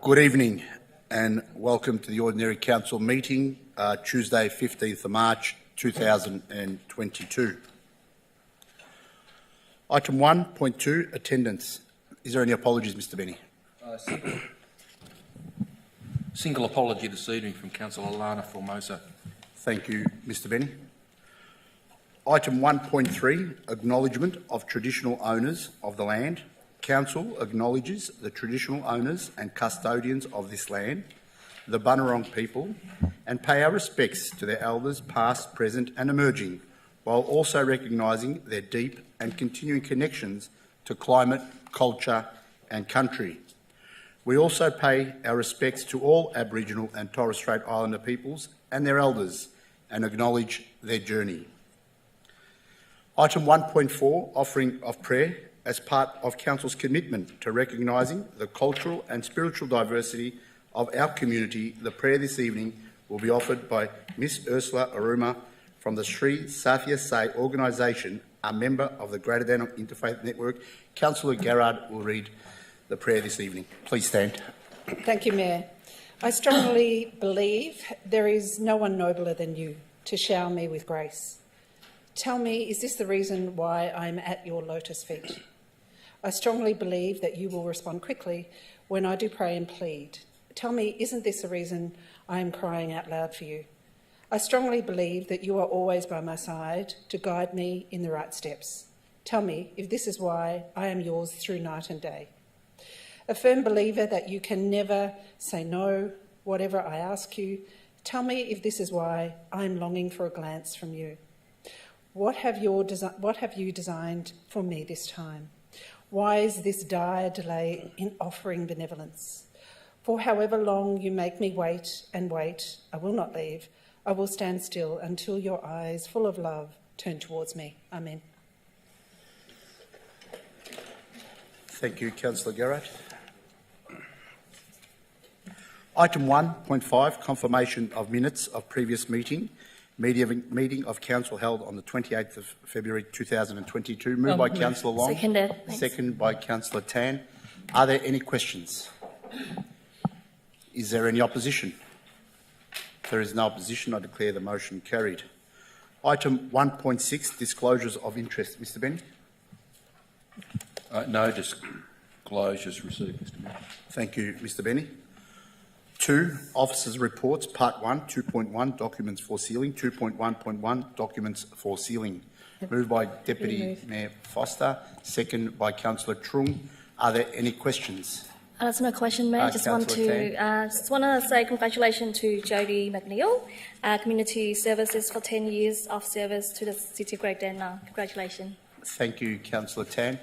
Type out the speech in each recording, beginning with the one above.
Good evening and welcome to the Ordinary Council meeting, Tuesday 15th of March 2022. Item 1.2, attendance. Is there any apologies, Mr Benny? Single apology this evening from Councillor Lana Formosa. Thank you, Mr Benny. Item 1.3, acknowledgement of traditional owners of the land. Council acknowledges the traditional owners and custodians of this land, the Bunurong people, and pay our respects to their elders past, present and emerging, while also recognising their deep and continuing connections to climate, culture and country. We also pay our respects to all Aboriginal and Torres Strait Islander peoples and their elders and acknowledge their journey. Item 1.4, offering of prayer. As part of Council's commitment to recognising the cultural and spiritual diversity of our community, the prayer this evening will be offered by Miss Ursula Aruma from the Sri Sathya Sai organisation, a member of the Greater Dandenong Interfaith Network. Councillor Garrard will read the prayer this evening. Please stand. Thank you, Mayor. I strongly believe there is no one nobler than you to shower me with grace. Tell me, is this the reason why I'm at your lotus feet? I strongly believe that you will respond quickly when I do pray and plead. Tell me, isn't this the reason I am crying out loud for you? I strongly believe that you are always by my side to guide me in the right steps. Tell me if this is why I am yours through night and day. A firm believer that you can never say no, whatever I ask you. Tell me if this is why I am longing for a glance from you. What have you designed for me this time? Why is this dire delay in offering benevolence? For however long you make me wait and wait, I will not leave. I will stand still until your eyes, full of love, turn towards me. Amen. Thank you, Councillor Garrett. Item 1.5, confirmation of minutes of previous meeting of Council held on the 28th of February 2022. Moved by Councillor Long. Second by Councillor Tan. Are there any questions? Is there any opposition? If there is no opposition, I declare the motion carried. Item 1.6, disclosures of interest. Mr Benny? No disclosures received, Mr Mayor. Thank you, Mr Benny. 2. Officers' reports, Part 1, 2.1, documents for sealing, 2.1.1, documents for sealing. Moved by Deputy Mayor Foster, second by Councillor Trung. Are there any questions? There's no question, Mayor. Just want to say congratulations to Jodie McNeil, Community Services, for 10 years of service to the City of Great Dandenong. Congratulations. Thank you, Councillor Tan.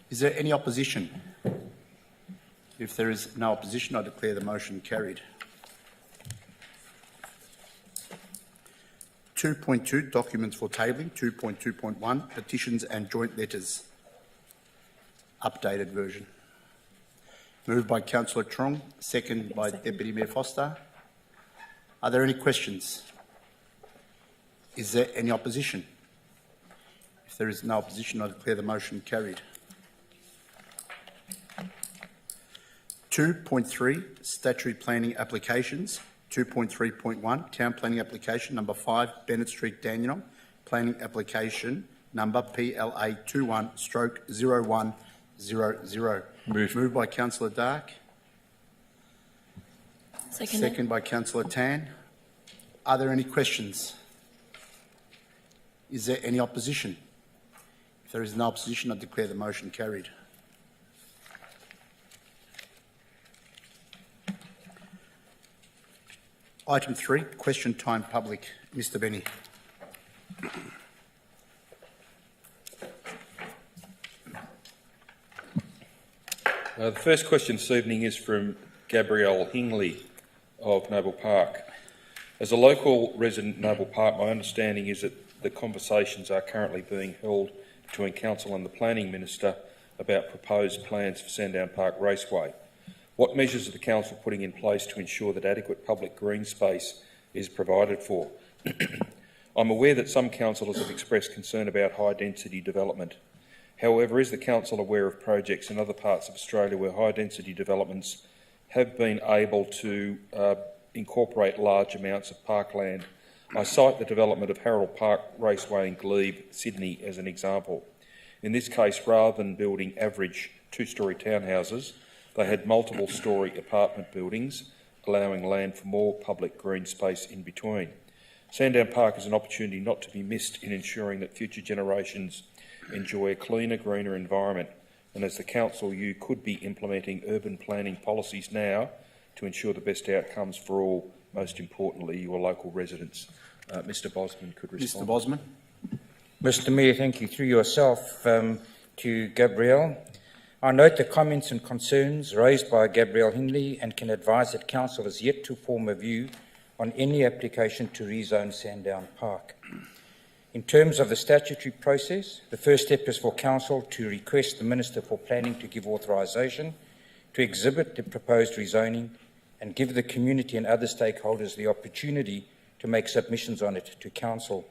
Is there any opposition? If there is no opposition, I declare the motion carried. 2.2, documents for tabling. 2.2.1, petitions and joint letters. Updated version. Moved by Councillor Trong, second by Deputy Mayor Foster. Are there any questions? Is there any opposition? If there is no opposition, I declare the motion carried. 2.3, statutory planning applications. 2.3.1, town planning application number 5, Bennett Street, Dandenong. Planning application number PLA 21/0100. Moved by Councillor Dark. Second by Councillor Tan. Are there any questions? Is there any opposition? If there is no opposition, I declare the motion carried. Item 3, question time public. Mr Benny. The first question this evening is from Gabrielle Hingley of Noble Park. As a local resident of Noble Park, my understanding is that the conversations are currently being held between Council and the Planning Minister about proposed plans for Sandown Park Raceway. What measures are the Council putting in place to ensure that adequate public green space is provided for? I'm aware that some councillors have expressed concern about high-density development. However, is the Council aware of projects in other parts of Australia where high-density developments have been able to incorporate large amounts of parkland. I cite the development of Harold Park Raceway in Glebe, Sydney, as an example. In this case, rather than building average two-storey townhouses, they had multiple-storey apartment buildings, allowing land for more public green space in between. Sandown Park is an opportunity not to be missed in ensuring that future generations enjoy a cleaner, greener environment. And as the Council, you could be implementing urban planning policies now to ensure the best outcomes for all, most importantly, your local residents. Mr Bosman could respond. Mr Bosman. Mr Mayor, thank you. Through yourself to Gabrielle. I note the comments and concerns raised by Gabrielle Hindley and can advise that Council has yet to form a view on any application to rezone Sandown Park. In terms of the statutory process, the first step is for Council to request the Minister for Planning to give authorisation to exhibit the proposed rezoning and give the community and other stakeholders the opportunity to make submissions on it to Council.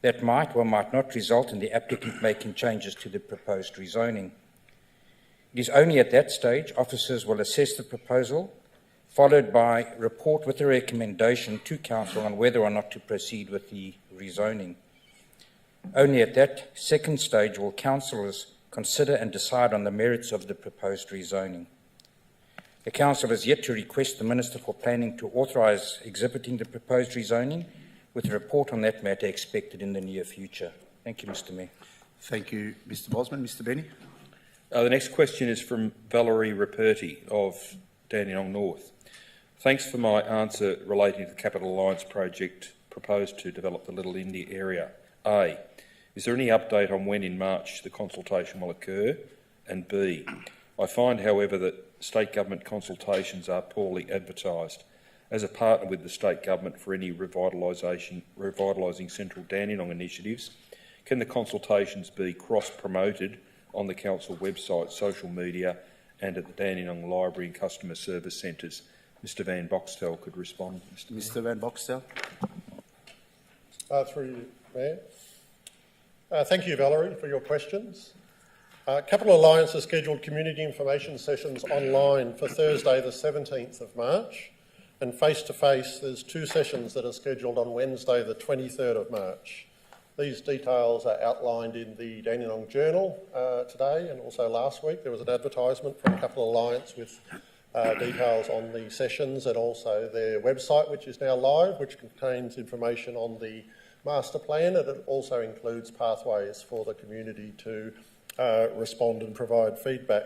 That might or might not result in the applicant making changes to the proposed rezoning. It is only at that stage officers will assess the proposal, followed by report with a recommendation to Council on whether or not to proceed with the rezoning. Only at that second stage will councillors consider and decide on the merits of the proposed rezoning. The Council has yet to request the Minister for Planning to authorise exhibiting the proposed rezoning, with a report on that matter expected in the near future. Thank you, Mr Mayor. Thank you, Mr Bosman. Mr Benny. The next question is from Valerie Raperti of Dandenong North. Thanks for my answer relating to the Capital Alliance project proposed to develop the Little India area. A, is there any update on when in March the consultation will occur? And B, I find, however, that state government consultations are poorly advertised. As a partner with the state government for any revitalising central Dandenong initiatives, can the consultations be cross-promoted on the council website, social media and at the Dandenong Library and Customer Service Centres? Mr Van Boxtel could respond. Mr Van Boxtel. Through you, Mayor. Thank you, Valerie, for your questions. Capital Alliance has scheduled community information sessions online for Thursday the 17th of March, and face-to-face there's 2 sessions that are scheduled on Wednesday the 23rd of March. These details are outlined in the Dandenong Journal today, and also last week there was an advertisement from Capital Alliance with details on the sessions, and also their website, which is now live, which contains information on the master plan, and it also includes pathways for the community to respond and provide feedback.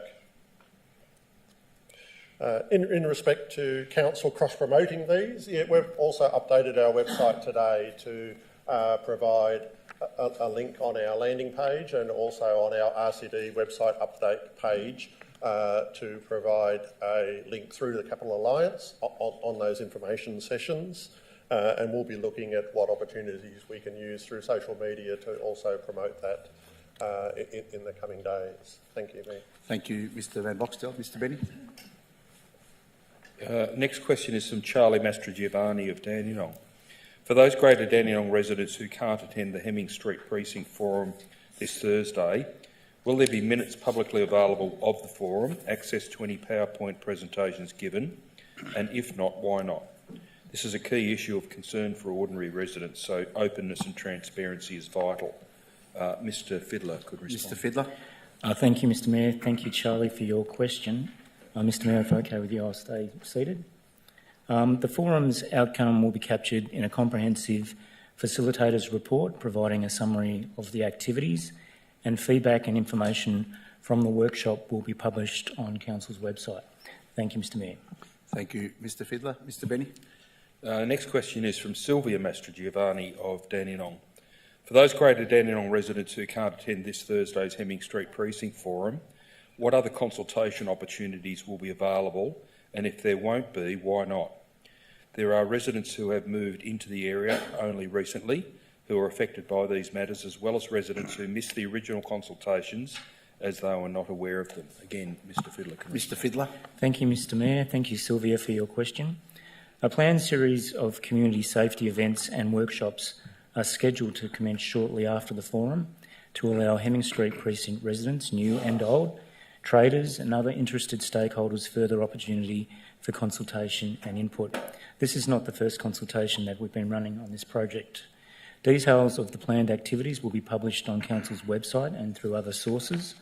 In respect to council cross-promoting these, we've also updated our website today to provide a link on our landing page and also on our RCD website update page to provide a link through the Capital Alliance on those information sessions. And we'll be looking at what opportunities we can use through social media to also promote that in the coming days. Thank you, Mayor. Thank you, Mr Van Boxtel. Mr Benny. Next question is from Charlie Mastrogiovanni of Dandenong. For those Greater Dandenong residents who can't attend the Hemming Street Precinct Forum this Thursday, will there be minutes publicly available of the forum, access to any PowerPoint presentations given, and if not, why not? This is a key issue of concern for ordinary residents, so openness and transparency is vital. Mr Fiddler could respond. Mr Fiddler. Thank you, Mr Mayor. Thank you, Charlie, for your question. Mr Mayor, if okay with you, I'll stay seated. The forum's outcome will be captured in a comprehensive facilitators report providing a summary of the activities, and feedback and information from the workshop will be published on Council's website. Thank you, Mr Mayor. Thank you, Mr Fiddler. Mr Benny. Next question is from Sylvia Mastrogiovanni of Dandenong. For those Greater Dandenong residents who can't attend this Thursday's Hemming Street Precinct Forum, what other consultation opportunities will be available, and if there won't be, why not? There are residents who have moved into the area only recently who are affected by these matters, as well as residents who missed the original consultations as they were not aware of them. Again, Mr Fiddler. Mr Fiddler. Thank you, Mr Mayor. Thank you, Sylvia, for your question. A planned series of community safety events and workshops are scheduled to commence shortly after the forum to allow Hemming Street Precinct residents, new and old, traders and other interested stakeholders further opportunity for consultation and input. This is not the first consultation that we've been running on this project. Details of the planned activities will be published on Council's website and through other sources,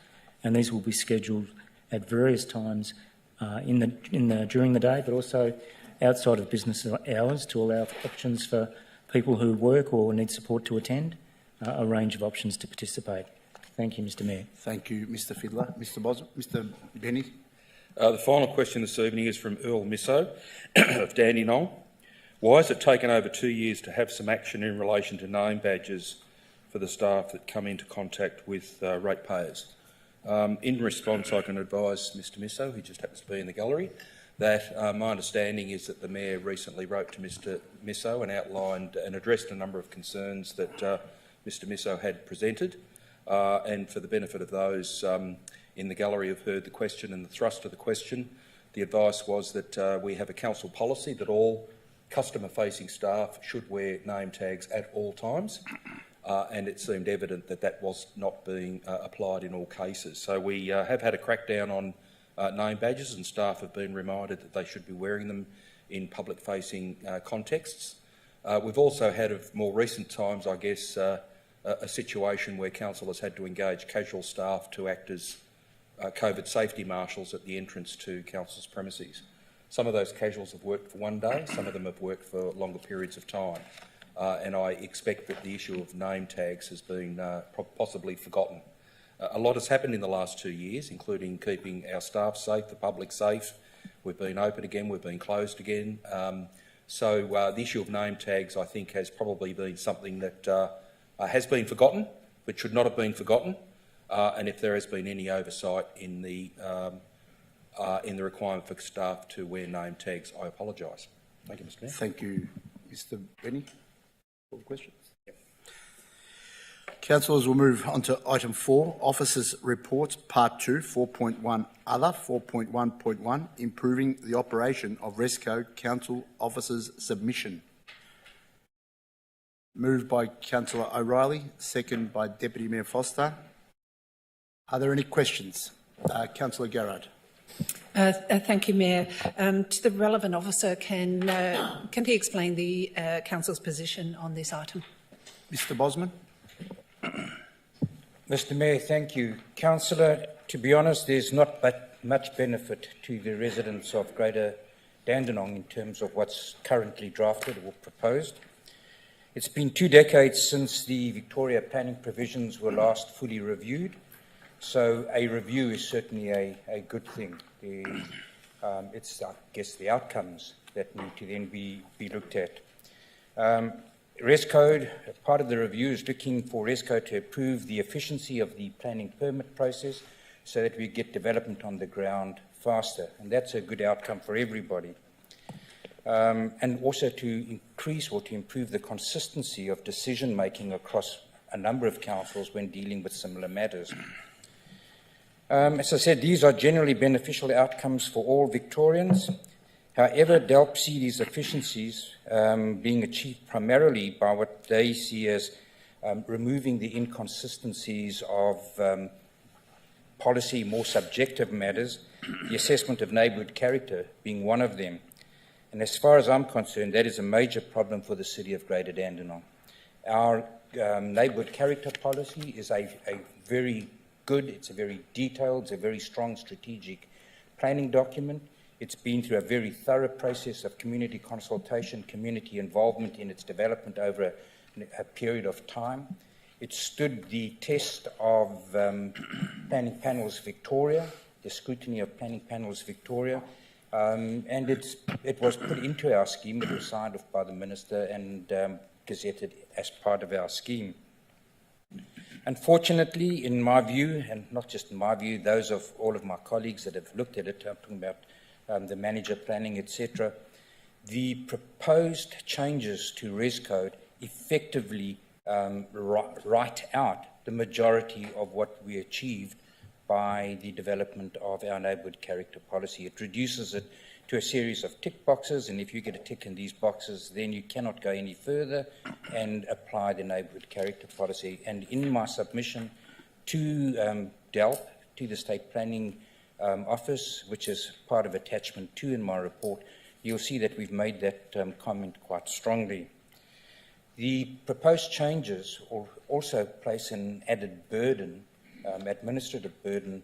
and these will be scheduled at various times during the day, but also outside of business hours to allow options for people who work or need support to attend, a range of options to participate. Thank you, Mr Mayor. Thank you, Mr Fiddler. Mr Benny. The final question this evening is from Earl Misso of Dandenong. Why has it taken over 2 years to have some action in relation to name badges for the staff that come into contact with ratepayers? In response, I can advise Mr Misso, who just happens to be in the gallery, that my understanding is that the Mayor recently wrote to Mr Misso and outlined and addressed a number of concerns that Mr Misso had presented. And for the benefit of those in the gallery who've heard the question and the thrust of the question, the advice was that we have a council policy that all customer-facing staff should wear name tags at all times, and it seemed evident that that was not being applied in all cases. So we have had a crackdown on name badges, and staff have been reminded that they should be wearing them in public-facing contexts. We've also had, of more recent times, I guess, a situation where council has had to engage casual staff to act as COVID safety marshals at the entrance to council's premises. Some of those casuals have worked for one day, some of them have worked for longer periods of time, and I expect that the issue of name tags has been possibly forgotten. A lot has happened in the last 2 years, including keeping our staff safe, the public safe. We've been open again, we've been closed again. So the issue of name tags, I think, has probably been something that has been forgotten, but should not have been forgotten. And if there has been any oversight in the requirement for staff to wear name tags, I apologise. Thank you, Mr Mayor. Thank you, Mr Benny. All the questions? Yep. Councillors, will move on to item 4, Officers' Reports, Part 2, 4.1 Other, 4.1.1, Improving the Operation of Rescode Council Officers' Submission. Moved by Councillor O'Reilly, second by Deputy Mayor Foster. Are there any questions? Councillor Garrard. Thank you, Mayor. To the relevant officer, can he explain the council's position on this item? Mr Bosman. Mr Mayor, thank you. Councillor, to be honest, there's not much benefit to the residents of Greater Dandenong in terms of what's currently drafted or proposed. It's been 2 decades since the Victoria planning provisions were last fully reviewed, so a review is certainly a good thing. It's, I guess, the outcomes that need to then be looked at. Rescode, part of the review is looking for Rescode to improve the efficiency of the planning permit process so that we get development on the ground faster, and that's a good outcome for everybody. And also to increase or to improve the consistency of decision-making across a number of councils when dealing with similar matters. As I said, these are generally beneficial outcomes for all Victorians. However, DELP see these efficiencies being achieved primarily by what they see as removing the inconsistencies of policy, more subjective matters, the assessment of neighbourhood character being one of them. And as far as I'm concerned, that is a major problem for the city of Greater Dandenong. Our neighbourhood character policy is a very good, it's a very detailed, it's a very strong strategic planning document. It's been through a very thorough process of community consultation, community involvement in its development over a period of time. It stood the test of Planning Panels Victoria, the scrutiny of Planning Panels Victoria, and it was put into our scheme. It was signed off by the Minister and gazetted as part of our scheme. Unfortunately, in my view, and not just in my view, those of all of my colleagues that have looked at it, I'm talking about the manager planning, etc., the proposed changes to Rescode effectively write out the majority of what we achieved by the development of our neighbourhood character policy. It reduces it to a series of tick boxes, and if you get a tick in these boxes, then you cannot go any further and apply the neighbourhood character policy. And in my submission to DELP, to the State Planning office, which is part of attachment 2 in my report, you'll see that we've made that comment quite strongly. The proposed changes also place an added burden, administrative burden,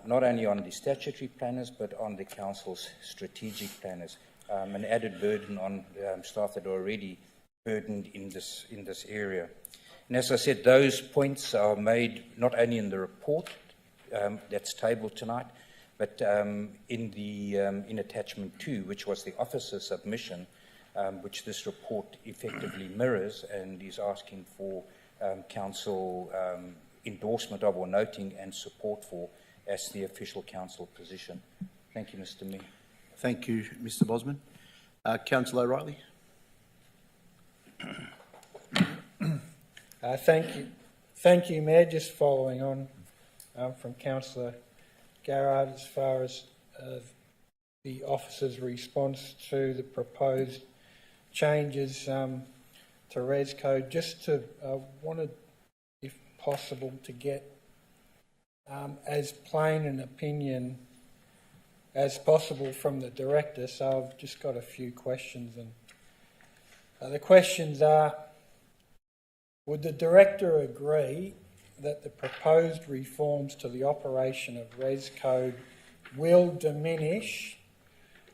not only on the statutory planners but on the council's strategic planners, an added burden on staff that are already burdened in this area. And as I said, those points are made not only in the report that's tabled tonight, but in attachment 2, which was the officer's submission, which this report effectively mirrors and is asking for council endorsement of or noting and support for as the official council position. Thank you, Mr. Mayor. Thank you, Mr Bosman. Councillor O'Reilly. Thank you, Mayor. Just following on from Councillor Garrard as far as the officer's response to the proposed changes to Res Code, just to wanted, if possible, to get as plain an opinion as possible from the Director. So I've just got a few questions, and the questions are: would the Director agree that the proposed reforms to the operation of Res Code will diminish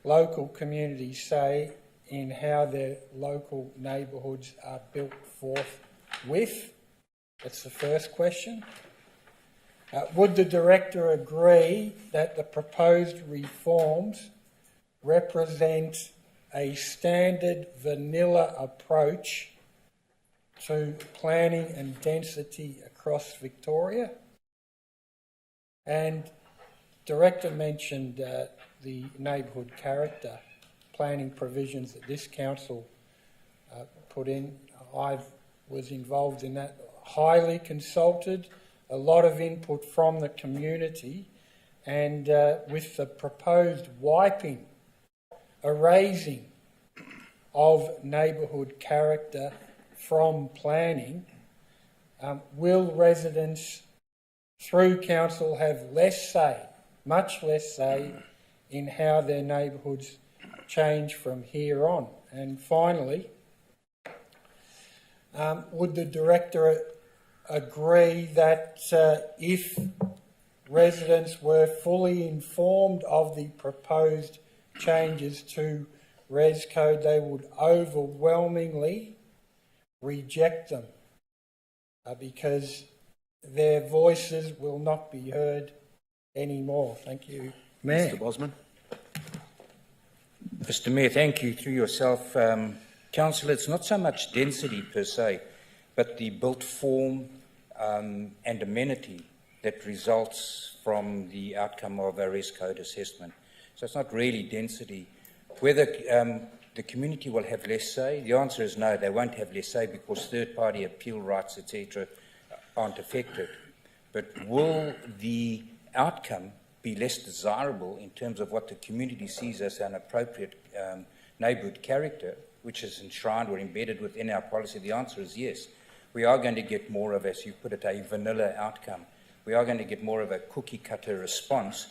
local communities' say in how their local neighbourhoods are built forth with? That's the first question. Would the Director agree that the proposed reforms represent a standard vanilla approach to planning and density across Victoria? And Director mentioned the neighbourhood character planning provisions that this council put in. I was involved in that, highly consulted, a lot of input from the community, and with the proposed wiping, erasing of neighbourhood character from planning, will residents through council have less say, much less say, in how their neighbourhoods change from here on? And finally, would the Director agree that if residents were fully informed of the proposed changes to Res Code, they would overwhelmingly reject them because their voices will not be heard anymore? Thank you, Mayor. Mr Bosman. Mr. Mayor, thank you. Through yourself, Councillor, it's not so much density per se, but the built form and amenity that results from the outcome of a Res Code assessment. So it's not really density. Whether the community will have less say, the answer is no, they won't have less say because third-party appeal rights, etc., aren't affected. But will the outcome be less desirable in terms of what the community sees as an appropriate neighbourhood character, which is enshrined or embedded within our policy? The answer is yes. We are going to get more of, as you put it, a vanilla outcome. We are going to get more of a cookie-cutter response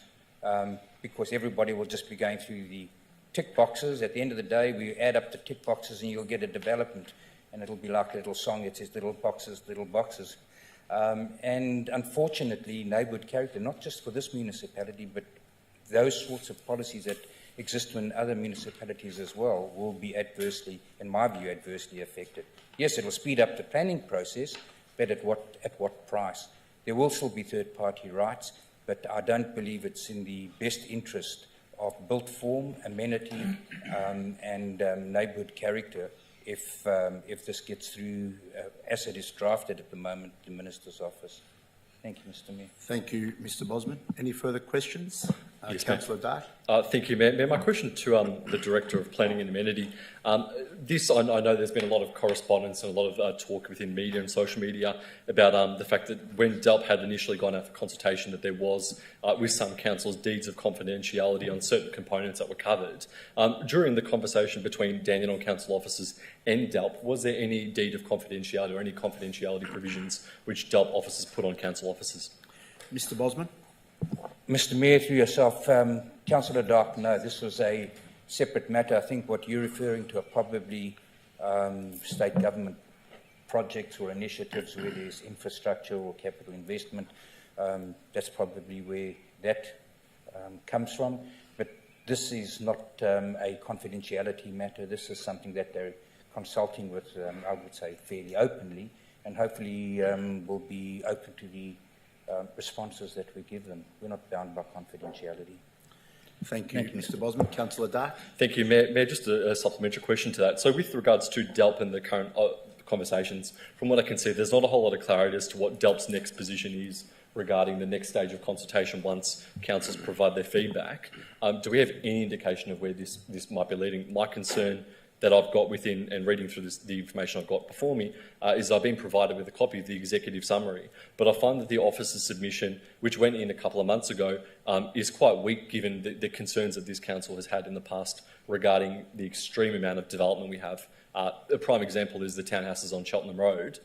because everybody will just be going through the tick boxes. At the end of the day, we add up the tick boxes and you'll get a development, and it'll be like a little song. It says little boxes, little boxes. And unfortunately, neighbourhood character, not just for this municipality, but those sorts of policies that exist in other municipalities as well, will be adversely, in my view, adversely affected. Yes, it will speed up the planning process, but at what price? There will still be third-party rights, but I don't believe it's in the best interest of built form, amenity, and neighbourhood character if this gets through as it is drafted at the moment, the Minister's office. Thank you, Mr. Mayor. Thank you, Mr Bosman. Any further questions? Yes, Councillor Dart. Thank you, Mayor. My question to the Director of Planning and Amenity. I know there's been a lot of correspondence and a lot of talk within media and social media about the fact that when DELP had initially gone out for consultation, that there was, with some councils, deeds of confidentiality on certain components that were covered. During the conversation between Dandenong Council officers and DELP, was there any deed of confidentiality or any confidentiality provisions which DELP officers put on council officers? Mr Bosman. Mr. Mayor, through yourself, Councillor Dark, no, this was a separate matter. I think what you're referring to are probably state government projects or initiatives where there's infrastructure or capital investment. That's probably where that comes from. But this is not a confidentiality matter. This is something that they're consulting with, I would say, fairly openly, and hopefully will be open to the responses that we give them. We're not bound by confidentiality. Thank you, Mr. Bosman. Councillor Dark. Thank you, Mayor. Mayor, just a supplementary question to that. So with regards to DELP and the current conversations, from what I can see, there's not a whole lot of clarity as to what DELP's next position is regarding the next stage of consultation once councils provide their feedback. Do we have any indication of where this might be leading? My concern that I've got within, and reading through the information I've got before me, is I've been provided with a copy of the executive summary, but I find that the officer's submission, which went in a couple of months ago, is quite weak given the concerns that this council has had in the past regarding the extreme amount of development we have. A prime example is the townhouses on Cheltenham Road,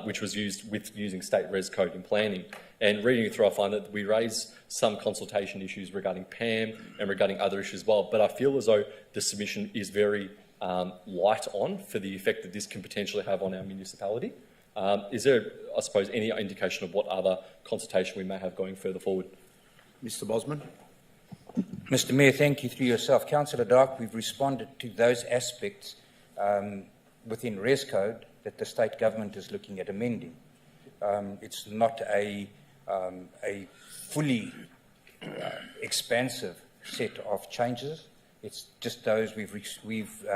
which was using state res code in planning. And reading it through, I find that we raise some consultation issues regarding PAM and regarding other issues as well, but I feel as though the submission is very light on for the effect that this can potentially have on our municipality. Is there, I suppose, any indication of what other consultation we may have going further forward? Mr. Bosman. Mr. Mayor, thank you through yourself. Councillor Dark, we've responded to those aspects within res code that the state government is looking at amending. It's not a fully expansive set of changes. It's just those we've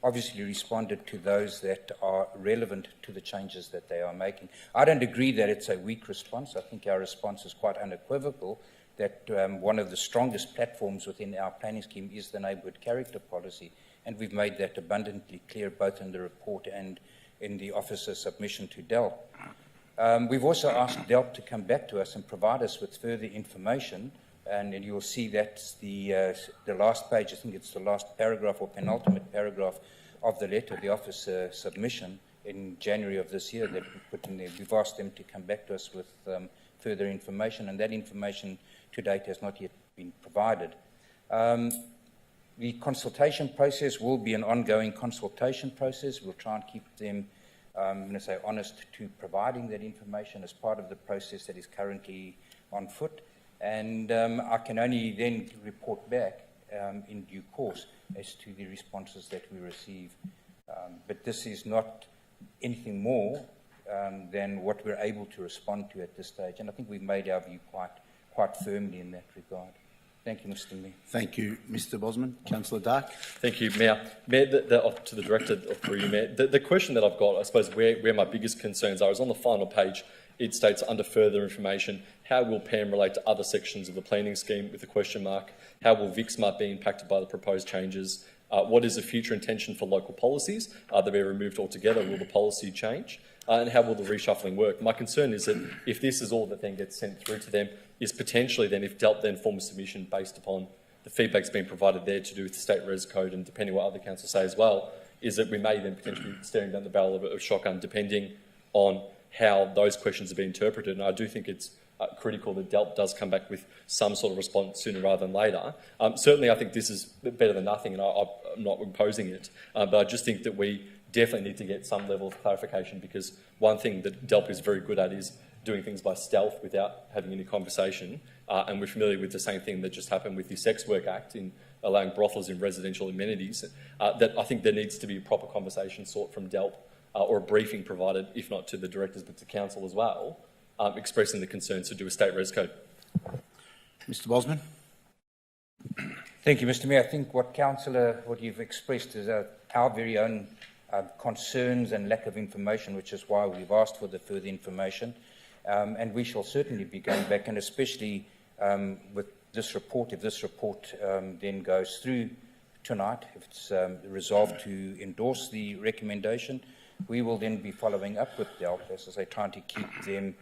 obviously responded to those that are relevant to the changes that they are making. I don't agree that it's a weak response. I think our response is quite unequivocal that one of the strongest platforms within our planning scheme is the neighbourhood character policy, and we've made that abundantly clear both in the report and in the officer's submission to DELP. We've also asked DELP to come back to us and provide us with further information. And you'll see that's the last page, I think it's the last paragraph or penultimate paragraph of the letter, the officer submission in January of this year that we put in there. We've asked them to come back to us with further information, and that information to date has not yet been provided. The consultation process will be an ongoing consultation process. We'll try and keep them, I'm going to say, honest to providing that information as part of the process that is currently on foot. And I can only then report back in due course as to the responses that we receive. But this is not anything more than what we're able to respond to at this stage. And I think we've made our view quite firmly in that regard. Thank you, Mr. Mayor. Thank you, Mr. Bosman. Councillor Dark. Thank you, Mayor. Mayor, to the Director for you, Mayor, the question that I've got, I suppose, where my biggest concerns are is on the final page. It states under further information, how will PAM relate to other sections of the planning scheme with a question mark? How will VicSmart be impacted by the proposed changes? What is the future intention for local policies? Are they being removed altogether? Will the policy change? And how will the reshuffling work? My concern is that if this is all that then gets sent through to them, is potentially then if DELP then form a submission based upon the feedback's been provided there to do with the state res code and depending what other councils say as well, is that we may then potentially be staring down the barrel of a shotgun depending on how those questions are being interpreted. And I do think it's critical that DELP does come back with some sort of response sooner rather than later. Certainly I think this is better than nothing, and I'm not imposing it, but I just think that we definitely need to get some level of clarification, because one thing that DELP is very good at is doing things by stealth without having any conversation, and we're familiar with the same thing that just happened with the Sex Work Act in allowing brothels in residential amenities, that I think there needs to be a proper conversation sought from DELP, or a briefing provided, if not to the directors but to council as well, expressing the concerns to do a state res code. Mr. Bosman. Thank you, Mr. Mayor. I think what you've expressed is our very own concerns and lack of information, which is why we've asked for the further information. And we shall certainly be going back, and especially with this report, if this report then goes through tonight, if it's resolved to endorse the recommendation, we will then be following up with DELP, as I say, trying to keep them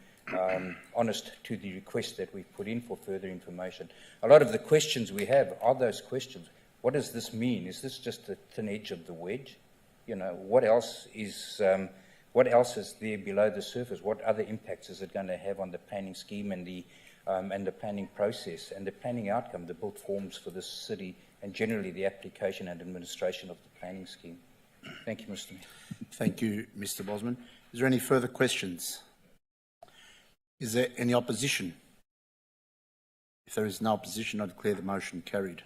honest to the request that we've put in for further information. A lot of the questions we have are those questions. What does this mean? Is this just the thin edge of the wedge? You know, what else is there below the surface? What other impacts is it going to have on the planning scheme and the and the planning process and the planning outcome, the built forms for this city, and generally the application and administration of the planning scheme. Thank you, Mr. Mayor. Thank you, Mr. Bosman. Is there any further questions? Is there any opposition? If there is no opposition, I declare the motion carried.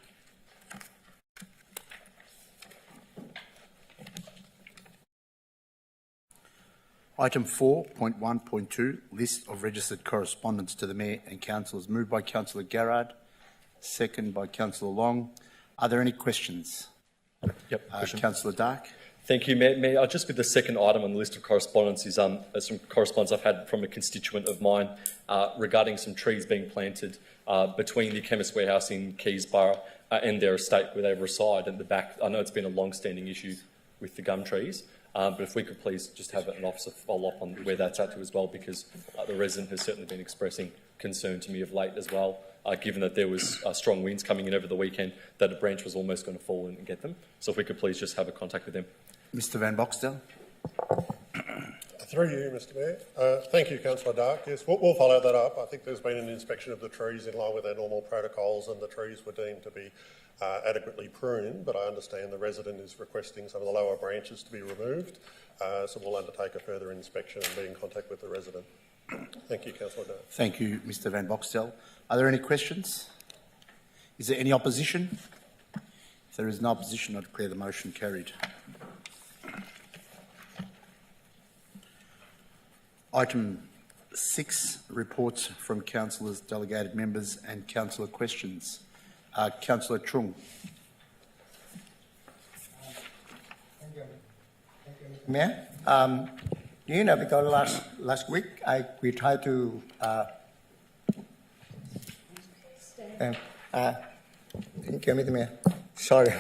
Item 4.1.2, list of registered correspondence to the Mayor and Councillors, moved by Councillor Garrard, second by Councillor Long. Are there any questions? Yep. Councillor Dark. Thank you, Mayor. Just with the second item on the list of correspondence is some correspondence I've had from a constituent of mine regarding some trees being planted between the Chemist Warehouse in Keysborough and their estate where they reside at the back. I know it's been a long-standing issue with the gum trees, but if we could please just have an officer follow up on where that's at to as well, because the resident has certainly been expressing concern to me of late as well, given that there was strong winds coming in over the weekend, that a branch was almost going to fall and get them. So if we could please just have a contact with them. Mr Van Boxtel. Through you, Mr Mayor. Thank you, Councillor Dark. Yes, we'll follow that up. I think there's been an inspection of the trees in line with our normal protocols, and the trees were deemed to be adequately pruned, but I understand the resident is requesting some of the lower branches to be removed, so we'll undertake a further inspection and be in contact with the resident. Thank you, Councillor Dark. Thank you, Mr Van Boxtel. Are there any questions? Is there any opposition? If there is no opposition, I declare the motion carried. Item 6, reports from councillors, delegated members and councillor questions. Councillor Trung. Mayor, because last week we tried to thank you, Mr. Mayor. Sorry.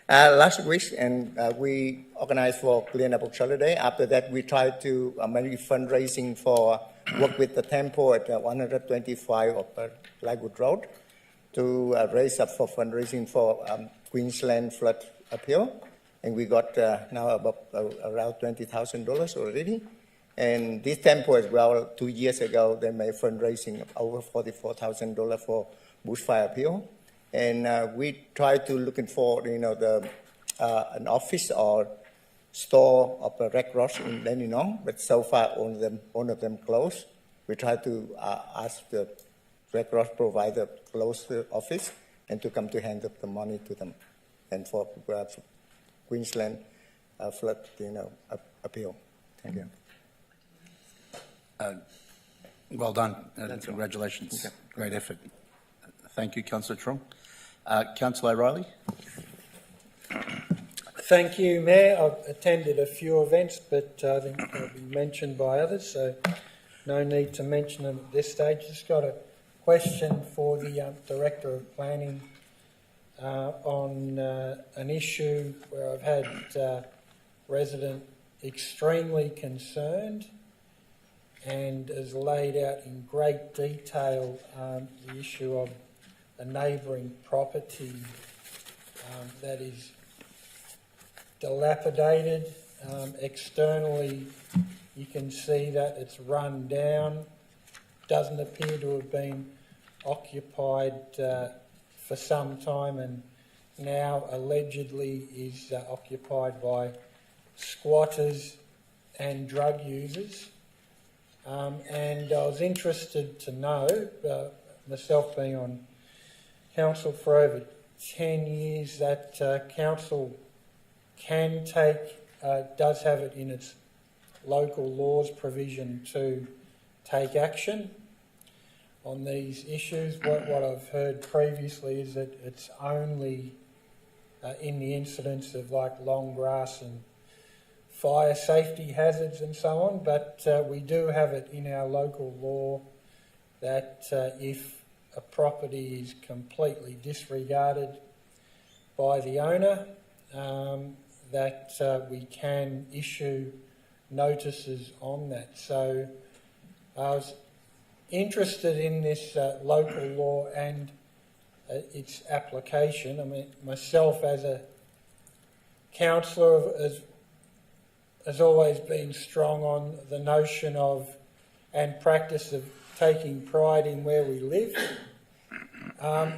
Last week, and we organized for Clean Up Saturday. After that, we tried to maybe fundraising for work with the temple at 125 of Lightwood Road to raise up for fundraising for Queensland flood appeal. And we got now about around $20,000 already. And this temple as well, 2 years ago, they made fundraising of over $44,000 for bushfire appeal. And we tried to looking for, an office or store of the Red Cross in Dandenong, but so far one of them closed. We tried to ask the Red Cross provider to close the office and to come to hand up the money to them, and for Queensland flood, appeal. Thank you. Well done. Congratulations. Okay. Great effort. Thank you, Councillor Trung. Councillor O'Reilly. Thank you, Mayor. I've attended a few events, but I think they'll be mentioned by others, so no need to mention them at this stage. Just got a question for the Director of Planning on an issue where I've had a resident extremely concerned and has laid out in great detail the issue of a neighbouring property that is dilapidated. Externally, you can see that it's run down, doesn't appear to have been occupied for some time, and now allegedly is occupied by squatters and drug users. And I was interested to know, myself being on council for over 10 years, that council can take, does have it in its local laws provision to take action on these issues. What I've heard previously is that it's only in the incidents of like long grass and fire safety hazards and so on, but we do have it in our local law that if a property is completely disregarded by the owner, that we can issue notices on that. So I was interested in this local law and its application. I mean, myself as a councillor has always been strong on the notion of and practice of taking pride in where we live.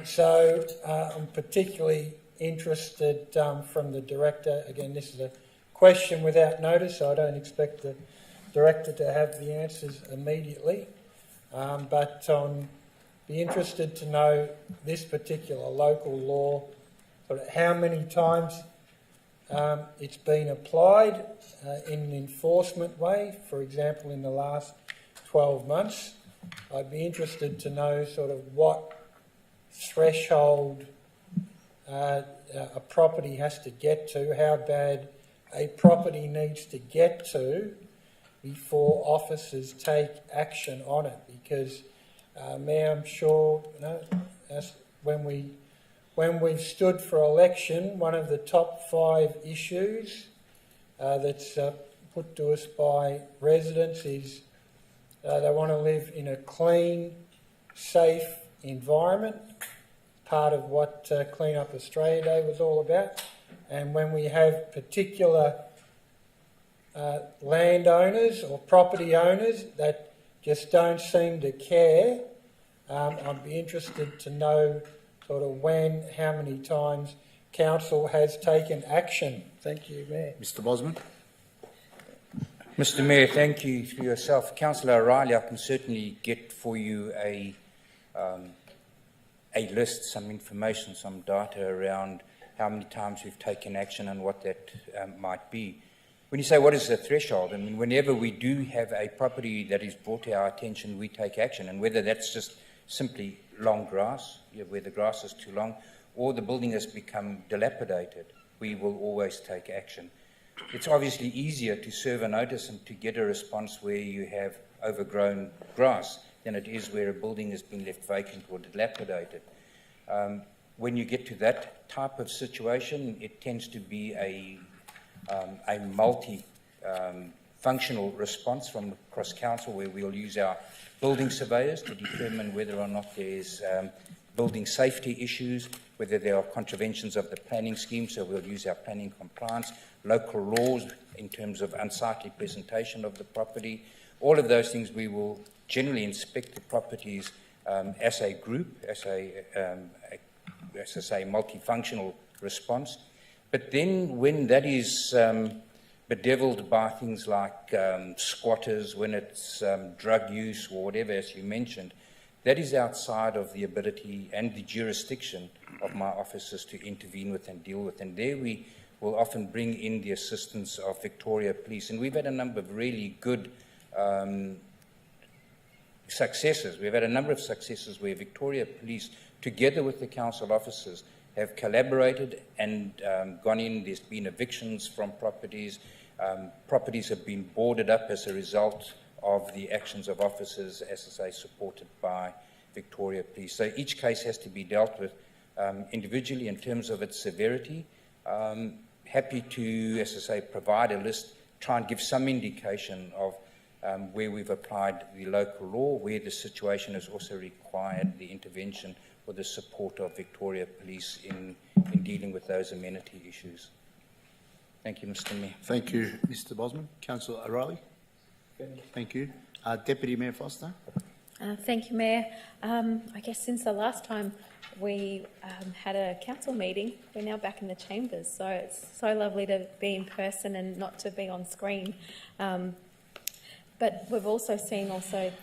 So I'm particularly interested from the Director. Again, this is a question without notice, so I don't expect the Director to have the answers immediately. But I'd be interested to know this particular local law, sort of how many times it's been applied in an enforcement way, for example, in the last 12 months. I'd be interested to know sort of what threshold a property has to get to, how bad a property needs to get to before officers take action on it. Because, Mayor, I'm sure, when we've stood for election, one of the top 5 issues that's put to us by residents is they want to live in a clean, safe environment, part of what Clean Up Australia Day was all about. And when we have particular landowners or property owners that just don't seem to care, I'd be interested to know sort of when, how many times Council has taken action. Thank you, Mayor. Mr Bosman. Mr Mayor, thank you for yourself. Councillor O'Reilly, I can certainly get for you a list, some information, some data around how many times we've taken action and what that might be. When you say what is the threshold, I mean, whenever we do have a property that is brought to our attention, we take action, and whether that's just simply long grass, where the grass is too long, or the building has become dilapidated, we will always take action. It's obviously easier to serve a notice and to get a response where you have overgrown grass than it is where a building has been left vacant or dilapidated. When you get to that type of situation, it tends to be a multi-functional response from across council, where we'll use our building surveyors to determine whether or not there's building safety issues, whether there are contraventions of the planning scheme, so we'll use our planning compliance, local laws in terms of unsightly presentation of the property. All of those things we will generally inspect the properties as a group, as I say, multifunctional response. But then when that is bedevilled by things like squatters, when it's drug use or whatever, as you mentioned, that is outside of the ability and the jurisdiction of my officers to intervene with and deal with. And there we will often bring in the assistance of Victoria Police. And we've had a number of really good successes. We've had a number of successes where Victoria Police, together with the council officers, have collaborated and gone in. There's been evictions from properties. Properties have been boarded up as a result of the actions of officers, as I say, supported by Victoria Police. So each case has to be dealt with individually in terms of its severity. Happy to, as I say, provide a list, try and give some indication of where we've applied the local law, where the situation has also required the intervention or the support of Victoria Police in dealing with those amenity issues. Thank you, Mr Mayor. Thank you, Mr Bosman. Councillor O'Reilly. Thank you. Deputy Mayor Foster. Thank you, Mayor. I guess since the last time we had a council meeting, we're now back in the chambers, so it's so lovely to be in person and not to be on screen. But we've also seen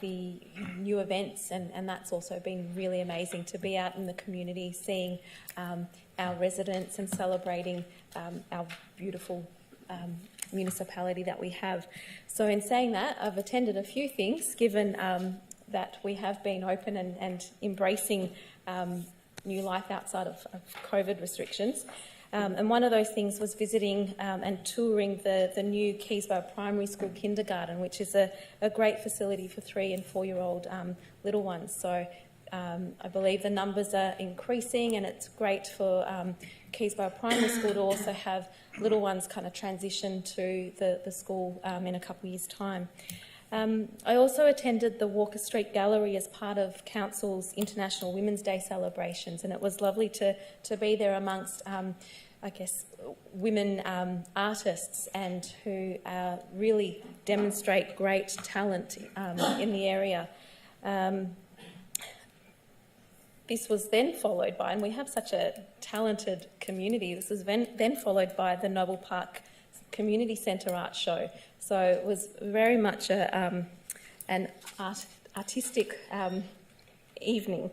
the new events, and that's also been really amazing to be out in the community, seeing our residents and celebrating our beautiful municipality that we have. So in saying that, I've attended a few things, given that we have been open and embracing new life outside of COVID restrictions. And one of those things was visiting and touring the new Keysborough Primary School kindergarten, which is a great facility for 3- and 4-year-old little ones. So I believe the numbers are increasing, and it's great for Keysborough Primary School to also have little ones kind of transition to the school in a couple of years' time. I also attended the Walker Street Gallery as part of Council's International Women's Day celebrations, and it was lovely to be there amongst, I guess, women artists and who really demonstrate great talent in the area. This was then followed by, and we have such a talented community, this was then followed by the Noble Park Community Centre Art Show. So it was very much an artistic evening.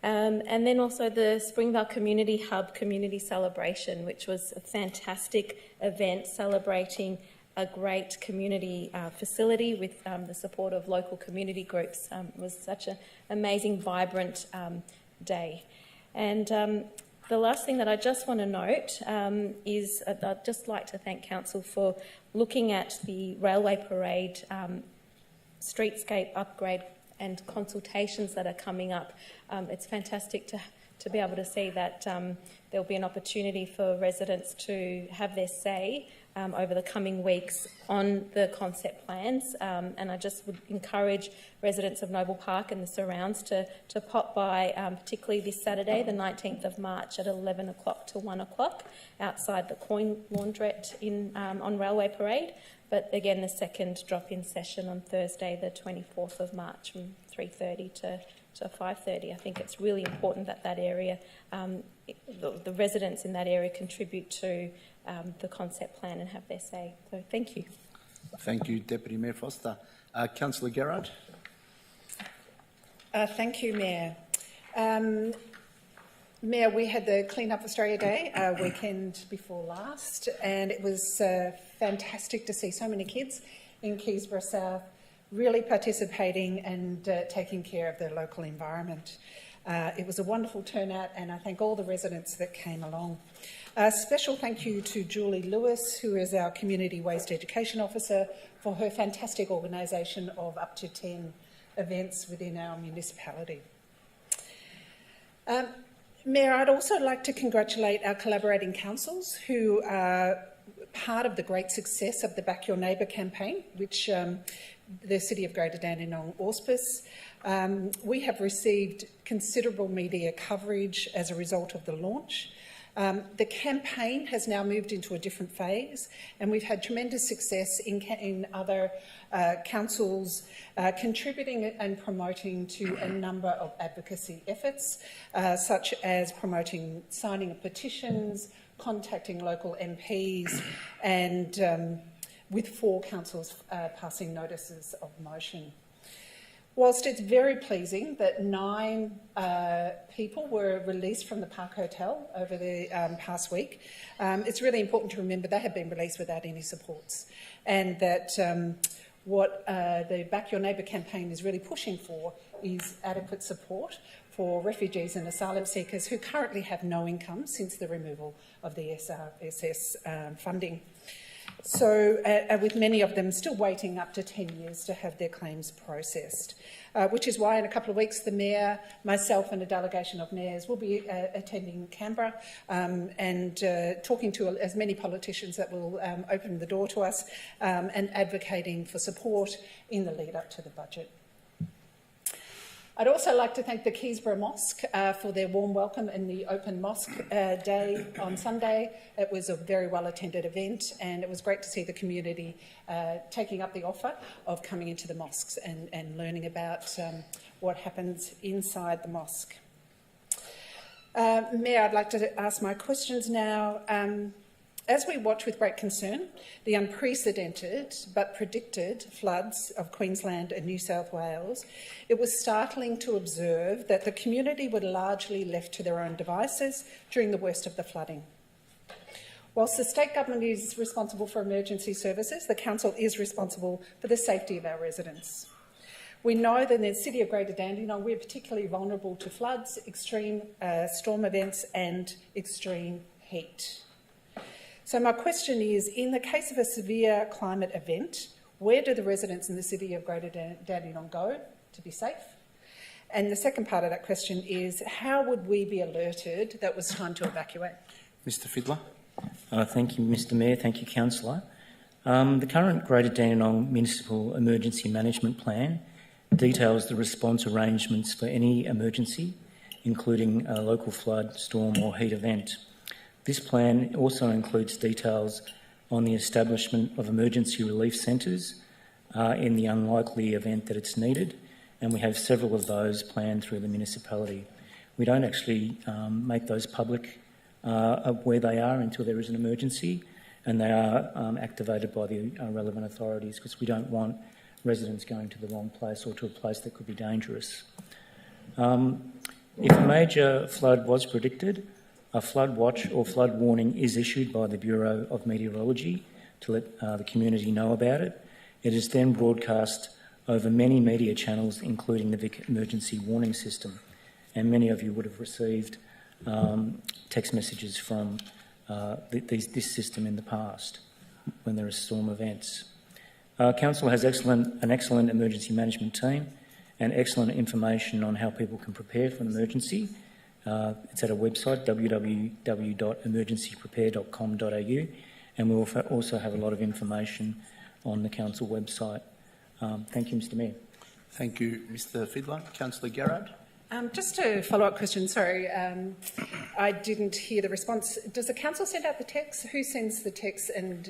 And then also the Springvale Community Hub Community Celebration, which was a fantastic event celebrating a great community facility with the support of local community groups. It was such an amazing, vibrant day. And the last thing that I just want to note is I'd just like to thank Council for looking at the Railway Parade streetscape upgrade and consultations that are coming up. It's fantastic to be able to see that there'll be an opportunity for residents to have their say over the coming weeks on the concept plans, and I just would encourage residents of Noble Park and the surrounds to pop by, particularly this Saturday, the 19th of March at 11 o'clock to 1 o'clock outside the Coin Laundrette on Railway Parade. But again, the second drop-in session on Thursday, the 24th of March from 3:30 to 5:30. I think it's really important that that area, the residents in that area contribute to the concept plan and have their say. So thank you. Thank you, Deputy Mayor Foster. Councillor Garrard. Thank you, Mayor. Mayor, we had the Clean Up Australia Day weekend before last, and it was fantastic to see so many kids in Keysborough South really participating and taking care of their local environment. It was a wonderful turnout, and I thank all the residents that came along. A special thank you to Julie Lewis, who is our Community Waste Education Officer, for her fantastic organisation of up to 10 events within our municipality. Mayor, I'd also like to congratulate our collaborating councils who are part of the great success of the Back Your Neighbour campaign, which the City of Greater Dandenong auspice. We have received considerable media coverage as a result of the launch. The campaign has now moved into a different phase, and we've had tremendous success in other councils contributing and promoting to a number of advocacy efforts, such as promoting signing of petitions, contacting local MPs, and with 4 councils passing notices of motion. Whilst it's very pleasing that 9 people were released from the Park Hotel over the past week, it's really important to remember they have been released without any supports, and that what the Back Your Neighbour campaign is really pushing for is adequate support for refugees and asylum seekers who currently have no income since the removal of the SRSS funding. So, with many of them still waiting up to 10 years to have their claims processed, which is why in a couple of weeks the Mayor, myself and a delegation of mayors will be attending Canberra and talking to as many politicians that will open the door to us and advocating for support in the lead up to the budget. I'd also like to thank the Keysborough Mosque for their warm welcome in the Open Mosque Day on Sunday. It was a very well-attended event, and it was great to see the community taking up the offer of coming into the mosques and learning about what happens inside the mosque. Mayor, I'd like to ask my questions now. As we watch with great concern the unprecedented but predicted floods of Queensland and New South Wales, it was startling to observe that the community were largely left to their own devices during the worst of the flooding. Whilst the state government is responsible for emergency services, the council is responsible for the safety of our residents. We know that in the City of Greater Dandenong, we're particularly vulnerable to floods, extreme storm events and extreme heat. So my question is, in the case of a severe climate event, where do the residents in the City of Greater Dandenong go to be safe? And the second part of that question is, how would we be alerted that it was time to evacuate? Mr Fiddler. Thank you, Mr Mayor. Thank you, Councillor. The current Greater Dandenong Municipal Emergency Management Plan details the response arrangements for any emergency, including a local flood, storm or heat event. This plan also includes details on the establishment of emergency relief centres in the unlikely event that it's needed, and we have several of those planned through the municipality. We don't actually make those public of where they are until there is an emergency, and they are activated by the relevant authorities, because we don't want residents going to the wrong place or to a place that could be dangerous. If a major flood was predicted, a flood watch or flood warning is issued by the Bureau of Meteorology to let the community know about it. It is then broadcast over many media channels, including the Vic Emergency Warning System. And many of you would have received text messages from this system in the past when there are storm events. Council has an excellent emergency management team and excellent information on how people can prepare for an emergency. It's at our website, www.emergencyprepare.com.au, and we also have a lot of information on the council website. Thank you, Mr Mayor. Thank you, Mr Fiddler. Councillor Garrard. Just a follow-up question, sorry. I didn't hear the response. Does the council send out the text? Who sends the text, and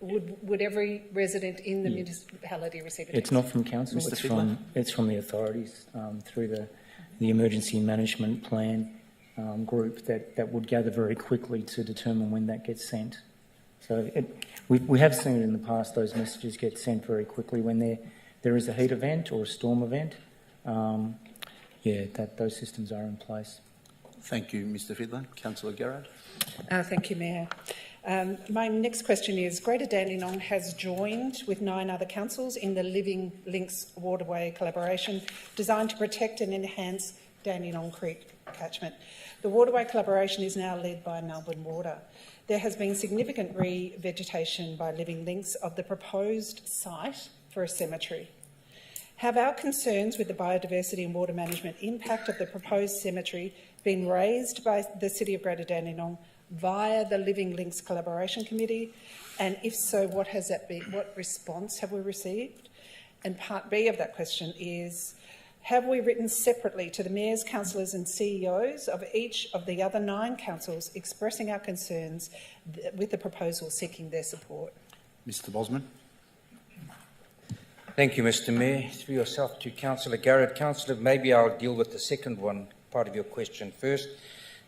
would every resident in the municipality receive a text? It's not from council, it's from the authorities through the emergency management plan group that would gather very quickly to determine when that gets sent. So we have seen it in the past, those messages get sent very quickly when there is a heat event or a storm event. Those systems are in place. Thank you, Mr Fiddler. Councillor Garrard. Thank you, Mayor. My next question is, Greater Dandenong has joined with 9 other councils in the Living Links Waterway collaboration designed to protect and enhance Dandenong Creek catchment. The waterway collaboration is now led by Melbourne Water. There has been significant revegetation by Living Links of the proposed site for a cemetery. Have our concerns with the biodiversity and water management impact of the proposed cemetery been raised by the City of Greater Dandenong via the Living Links Collaboration Committee? And if so, what has that been? What response have we received? And part B of that question is, have we written separately to the mayors, councillors and CEOs of each of the other 9 councils expressing our concerns with the proposal, seeking their support? Mr Bosman. Thank you, Mr Mayor. Through yourself to Councillor Garrett. Councillor, maybe I'll deal with the second part of your question first.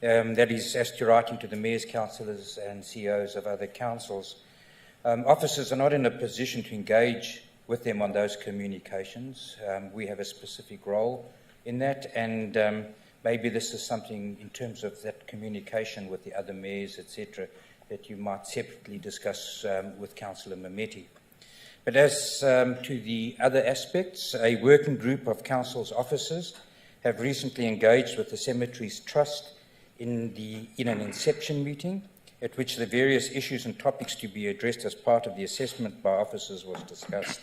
That is as to writing to the mayors, councillors and CEOs of other councils. Officers are not in a position to engage with them on those communications. We have a specific role in that, and maybe this is something in terms of that communication with the other mayors, etc., that you might separately discuss with Councillor Mameti. But as to the other aspects, a working group of council's officers have recently engaged with the Cemeteries Trust in an inception meeting, at which the various issues and topics to be addressed as part of the assessment by officers was discussed.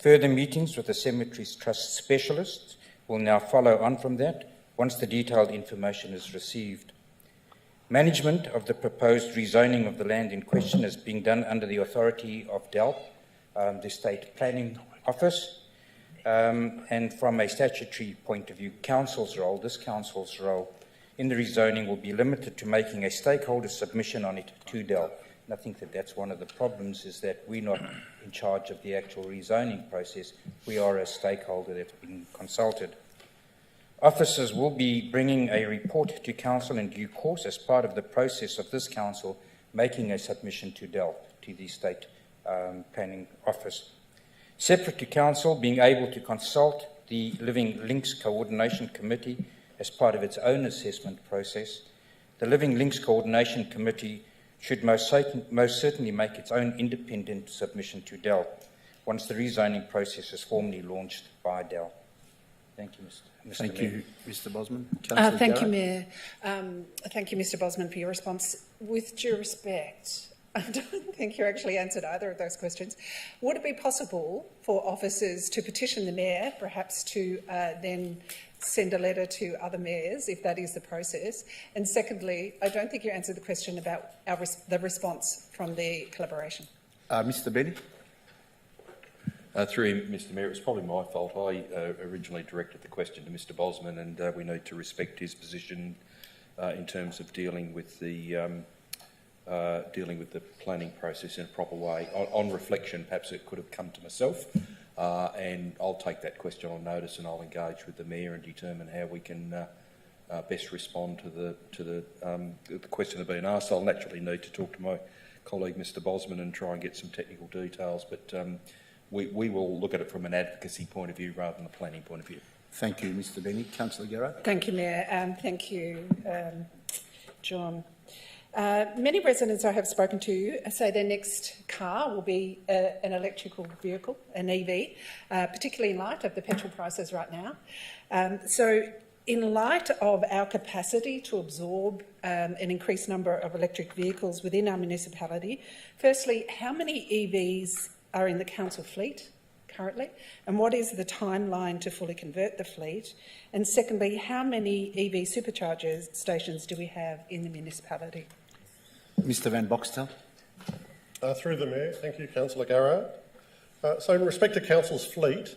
Further meetings with the Cemeteries Trust specialists will now follow on from that once the detailed information is received. Management of the proposed rezoning of the land in question is being done under the authority of DELP, the State Planning Office, and from a statutory point of view, this council's role in the rezoning will be limited to making a stakeholder submission on it to DELP. And I think that's one of the problems, is that we're not in charge of the actual rezoning process. We are a stakeholder that's been consulted. Officers will be bringing a report to council in due course as part of the process of this council making a submission to DELP, to the State Planning Office. Separate to council being able to consult the Living Links Coordination Committee as part of its own assessment process, the Living Links Coordination Committee should most certainly make its own independent submission to DELP once the rezoning process is formally launched by DELP. Thank you, Mr. Thank Mayor. you, Mr Bosman. Thank you, Mayor. Thank you, Mr Bosman, for your response. With due respect, I don't think you actually answered either of those questions. Would it be possible for officers to petition the Mayor, perhaps to then send a letter to other mayors, if that is the process? And secondly, I don't think you answered the question about the response from the collaboration. Mr Benny. Through him, Mr Mayor, it was probably my fault. I originally directed the question to Mr Bosman, and we need to respect his position in terms of dealing with the planning process in a proper way. On reflection, perhaps it could have come to myself, and I'll take that question on notice, and I'll engage with the Mayor and determine how we can best respond to the question that's been asked. I'll naturally need to talk to my colleague Mr Bosman and try and get some technical details, but we will look at it from an advocacy point of view rather than a planning point of view. Thank you, Mr Benny. Councillor Garrard. Thank you, Mayor. Thank you, John. Many residents I have spoken to say their next car will be an electrical vehicle, an EV, particularly in light of the petrol prices right now. So in light of our capacity to absorb an increased number of electric vehicles within our municipality, firstly, how many EVs are in the council fleet currently, and what is the timeline to fully convert the fleet? And secondly, how many EV supercharger stations do we have in the municipality? Mr Van Boxtel. Through the Mayor, thank you, Councillor Garrard. So in respect to Council's fleet,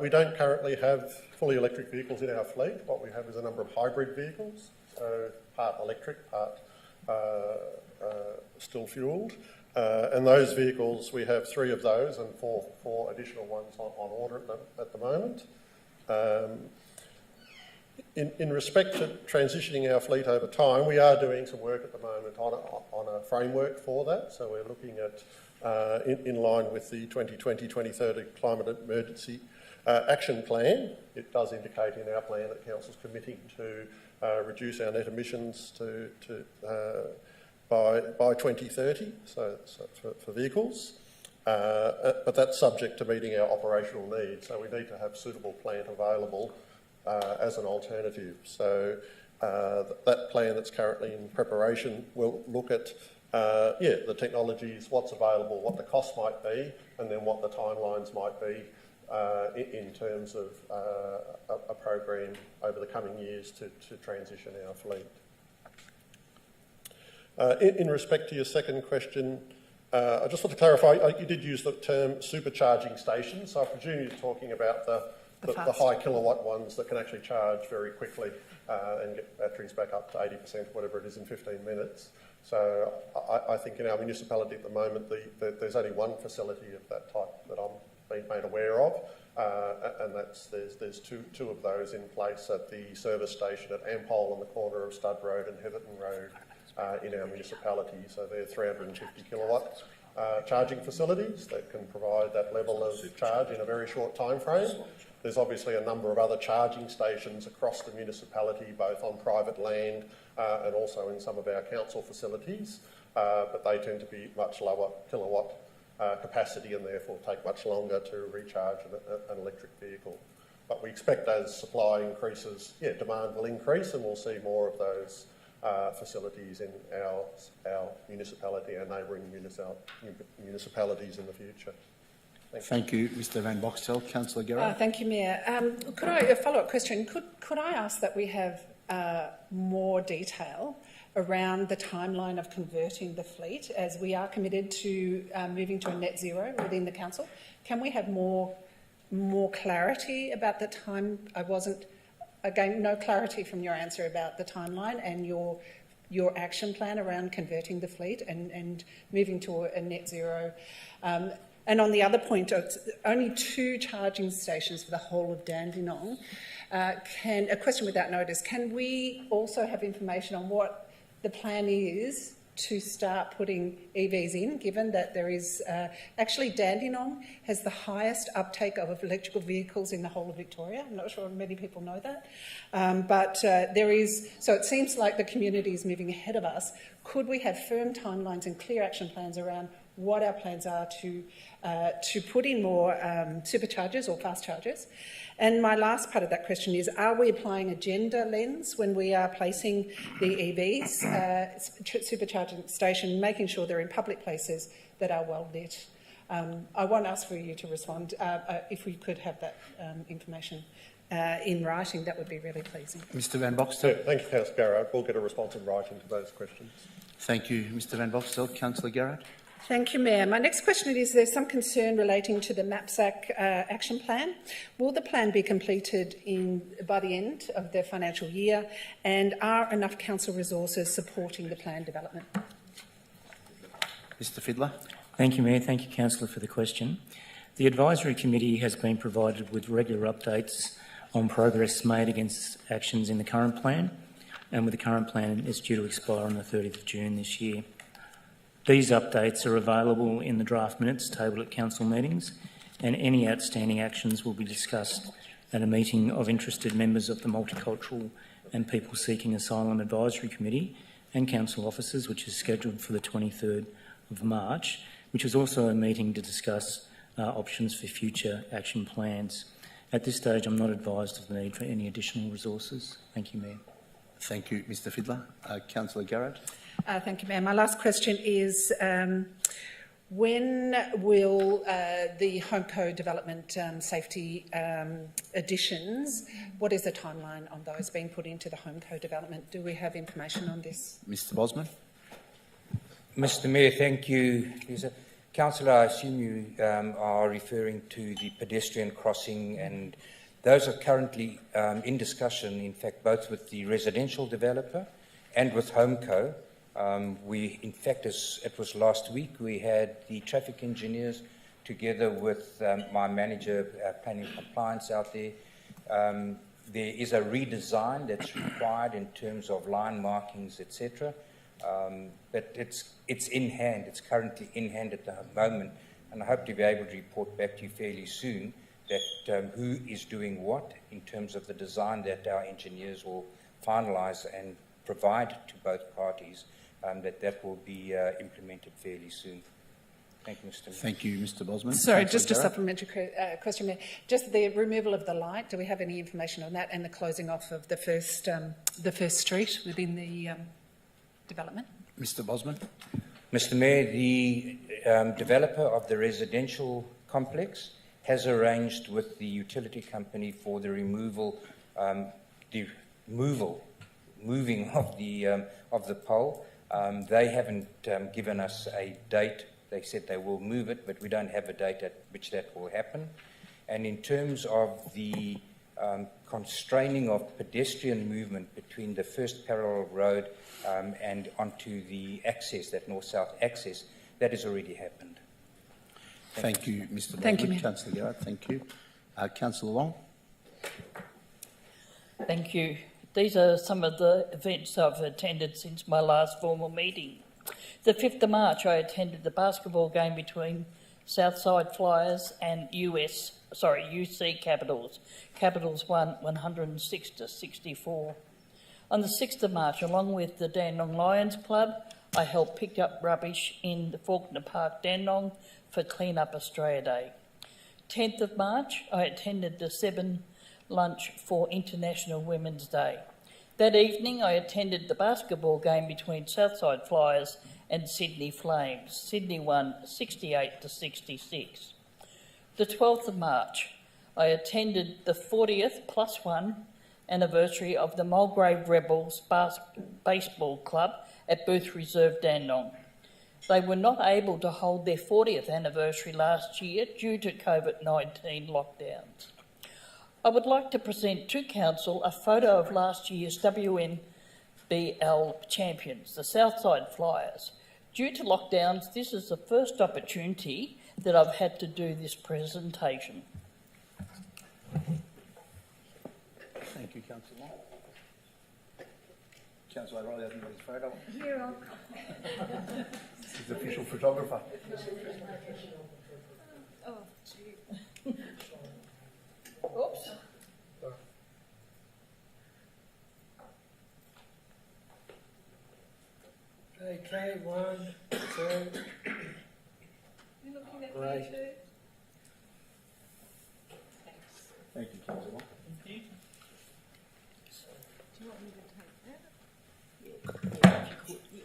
we don't currently have fully electric vehicles in our fleet. What we have is a number of hybrid vehicles, so part electric, part still fuelled. And those vehicles, we have 3 of those and four additional ones on order at the moment. In respect to transitioning our fleet over time, we are doing some work at the moment on a framework for that. So we're looking at, in line with the 2020-2030 Climate Emergency Action Plan. It does indicate in our plan that Council's committing to reduce our net emissions by 2030, so for vehicles. But that's subject to meeting our operational needs. So we need to have suitable plant available as an alternative. So that plan that's currently in preparation will look at the technologies, what's available, what the cost might be, and then what the timelines might be in terms of a program over the coming years to transition our fleet. In respect to your second question, I just want to clarify, you did use the term supercharging stations, so I presume you're talking about the high kilowatt ones that can actually charge very quickly and get batteries back up to 80%, whatever it is, in 15 minutes. So I think in our municipality at the moment, there's only one facility of that type that I'm being made aware of, and there's two of those in place at the service station at Ampole on the corner of Stud Road and Heatherton Road in our municipality. So they're 350 kilowatt charging facilities that can provide that level of charge in a very short time frame. There's obviously a number of other charging stations across the municipality, both on private land and also in some of our council facilities, but they tend to be much lower kilowatt capacity and therefore take much longer to recharge an electric vehicle. But we expect as supply increases, demand will increase, and we'll see more of those facilities in our municipality and neighbouring municipalities in the future. Thank you, Mr Van Boxtel. Councillor Garrard. Thank you, Mayor. Could I, a follow-up question, could I ask that we have more detail around the timeline of converting the fleet, as we are committed to moving to a net zero within the council? Can we have more clarity about the time? Again, no clarity from your answer about the timeline and your action plan around converting the fleet and moving to a net zero. And on the other point, only 2 charging stations for the whole of Dandenong. A question without notice, can we also have information on what the plan is to start putting EVs in, given that there is actually Dandenong has the highest uptake of electrical vehicles in the whole of Victoria. I'm not sure many people know that, but there is. So it seems like the community is moving ahead of us. Could we have firm timelines and clear action plans around what our plans are to put in more superchargers or fast chargers? And my last part of that question is, are we applying a gender lens when we are placing the EVs, supercharging station, making sure they're in public places that are well lit? I won't ask for you to respond. If we could have that information in writing, that would be really pleasing. Mr Van Boxtel. Thank you, Councillor Garrard. We'll get a response in writing to those questions. Thank you, Mr Van Boxtel. Councillor Garrard. Thank you, Mayor. My next question is, there's some concern relating to the MAPSAC action plan. Will the plan be completed by the end of the financial year, and are enough council resources supporting the plan development? Mr Fiddler. Thank you, Mayor. Thank you, Councillor, for the question. The Advisory Committee has been provided with regular updates on progress made against actions in the current plan, and with the current plan is due to expire on the 30th of June this year. These updates are available in the draft minutes tabled at council meetings, and any outstanding actions will be discussed at a meeting of interested members of the Multicultural and People Seeking Asylum Advisory Committee and council officers, which is scheduled for the 23rd of March, which is also a meeting to discuss options for future action plans. At this stage, I'm not advised of the need for any additional resources. Thank you, Mayor. Thank you, Mr Fiddler. Councillor Garrett. Thank you, Mayor. My last question is, when will the HomeCo development safety additions, what is the timeline on those being put into the HomeCo development? Do we have information on this? Mr Bosman. Mr Mayor, thank you. Councillor, I assume you are referring to the pedestrian crossing, and those are currently in discussion, in fact, both with the residential developer and with HomeCo. In fact, as it was last week, we had the traffic engineers together with my manager, planning and compliance out there. There is a redesign that's required in terms of line markings, etc. But it's in hand. It's currently in hand at the moment, and I hope to be able to report back to you fairly soon that who is doing what in terms of the design that our engineers will finalise and provide to both parties. That will be implemented fairly soon. Thank you, Mr. Mayor. Thank you, Mr Bosman. Sorry, just a supplementary question, Mayor. Just the removal of the light, do we have any information on that, and the closing off of the first street within the development? Mr Bosman. Mr Mayor, the developer of the residential complex has arranged with the utility company for the moving of the pole. They haven't given us a date. They said they will move it, but we don't have a date at which that will happen. And in terms of the constraining of pedestrian movement between the first parallel road and onto the access, that north-south access, that has already happened. Thank you, Mr Bosman. Thank you, Councillor Garrett, thank you. Councillor Long. Thank you. These are some of the events I've attended since my last formal meeting. The 5th of March, I attended the basketball game between Southside Flyers and UC Capitals. Capitals won 106-64. On the 6th of March, along with the Dandenong Lions Club, I helped pick up rubbish in the Faulkner Park, Dandenong, for Clean Up Australia Day. 10th of March, I attended the 7 lunch for International Women's Day. That evening, I attended the basketball game between Southside Flyers and Sydney Flames. Sydney won 68-66. The 12th of March, I attended the 40th +1 anniversary of the Mulgrave Rebels Baseball Club at Booth Reserve, Dandenong. They were not able to hold their 40th anniversary last year due to COVID-19 lockdowns. I would like to present to Council a photo of last year's WNBL champions, the Southside Flyers. Due to lockdowns, this is the first opportunity that I've had to do this presentation. Thank you, Councillor Long. Councillor Riley hasn't got his photo. Here, I'll... This is the official photographer. Oh, gee. Oops. Okay, 1, 2. You looking at Great. me too? Thank you, Councillor Long. Thank you. Do you want me to take that? Yeah, if you could, yeah.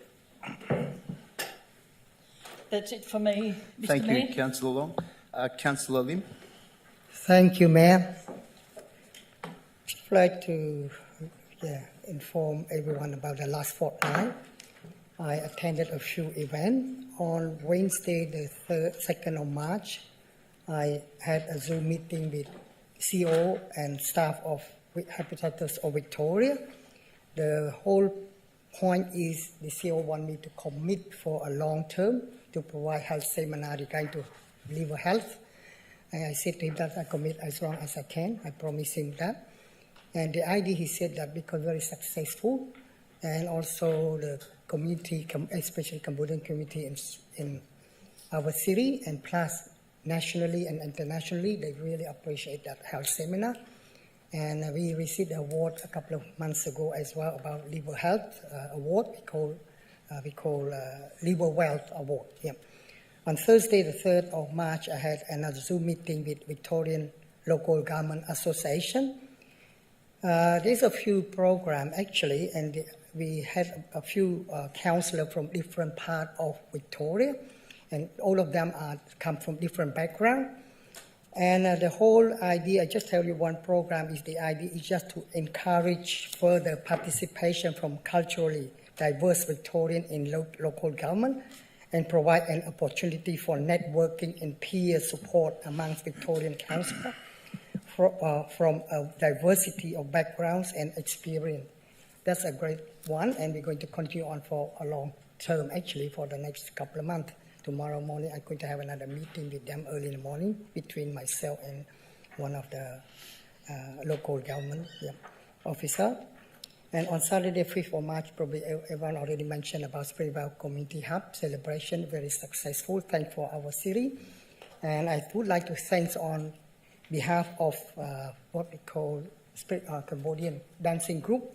That's it for me, Mr. Thank Mayor. you, Councillor Long. Councillor Lim. Thank you, Mayor. I'd like to inform everyone about the last fortnight. I attended a few events. On Wednesday, the 2nd of March, I had a Zoom meeting with CEO and staff of Habitators of Victoria. The whole point is the CEO want me to commit for a long term to provide health seminar regarding to liver health. And I said to him that I commit as long as I can. I promised him that. And the idea, he said that because very successful, and also the community, especially Cambodian community in our city, and plus nationally and internationally, they really appreciate that health seminar. And we received an award a couple of months ago as well about Liver Health Award. We call Liver Wealth Award. Yeah. On Thursday, the 3rd of March, I had another Zoom meeting with Victorian Local Government Association. There's a few programs actually, and we had a few councillors from different parts of Victoria, and all of them come from different backgrounds. And the whole idea, I just tell you one program, is the idea is just to encourage further participation from culturally diverse Victorian in local government, and provide an opportunity for networking and peer support amongst Victorian councillors from a diversity of backgrounds and experience. That's a great one, and we're going to continue on for a long term, actually, for the next couple of months. Tomorrow morning, I'm going to have another meeting with them early in the morning between myself and one of the local government officer. And on Saturday, 5th of March, probably everyone already mentioned about Springvale Community Hub celebration, very successful, thanks for our city. And I would like to thank on behalf of what we call Cambodian dancing group,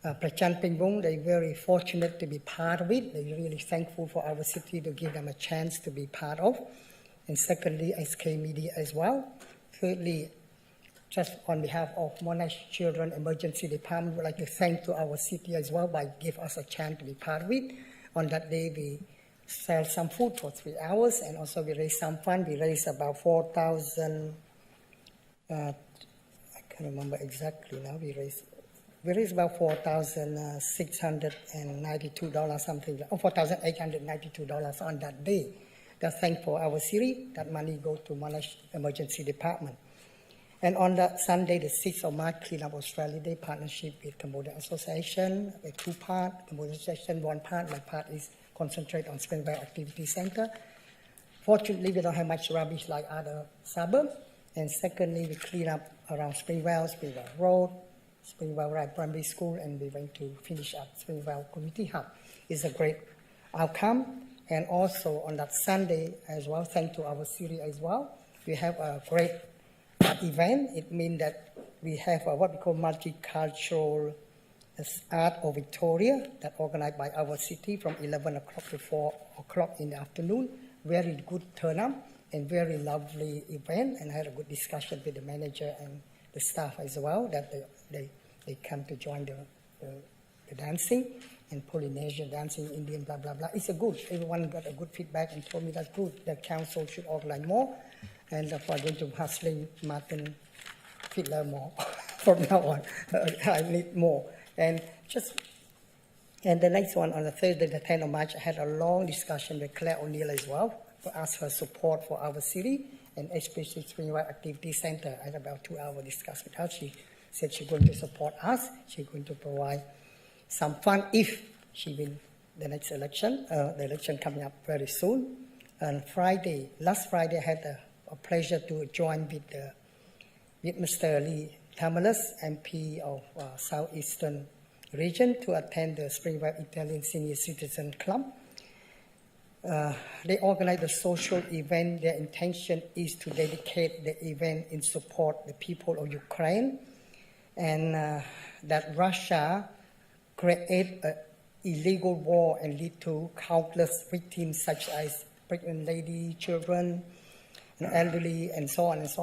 Prachan Pingbong. They're very fortunate to be part of it. They're really thankful for our city to give them a chance to be part of. And secondly, SK Media as well. Thirdly, just on behalf of Monash Children Emergency Department, we'd like to thank to our city as well by giving us a chance to be part of it. On that day, we sell some food for 3 hours, and also we raise some fund. We raised about 4,000, I can't remember exactly now, we raised about $4,692, something, or $4,892 on that day. That's thanks for our city. That money goes to Monash Emergency Department. And on that Sunday, the 6th of March, Clean Up Australia Day, partnership with Cambodian Association, with 2 parts. Cambodian Association, 1 part. My part is concentrate on Springvale Activity Centre. Fortunately, we don't have much rubbish like other suburbs. And secondly, we clean up around Springvale, Springvale Road, Springvale Right Primary School, and we're going to finish up Springvale Community Hub. It's a great outcome. And also on that Sunday as well, thanks to our city as well, we have a great event. It means that we have what we call Multicultural Art of Victoria that organized by our city from 11 o'clock to 4 o'clock in the afternoon. Very good turnout and very lovely event, and I had a good discussion with the manager and the staff as well, that they come to join the dancing and Polynesian dancing, Indian, blah, blah, blah. It's a good, everyone got a good feedback and told me that's good. The council should organize more, and therefore I'm going to hustling Martin Fiedler more from now on. I need more. And the next one, on the Thursday, the 10th of March, I had a long discussion with Claire O'Neill as well, to ask her support for our city, and especially Springvale Activity Centre. I had about 2 hours discuss with her. She said she's going to support us. She's going to provide some fund if she wins the next election. The election coming up very soon. And last Friday, I had a pleasure to join with Mr. Lee Tamalas, MP of Southeastern Region, to attend the Springvale Italian Senior Citizen Club. They organized a social event. Their intention is to dedicate the event in support of the people of Ukraine, and that Russia create an illegal war and lead to countless victims, such as pregnant lady, children, elderly, and so on, as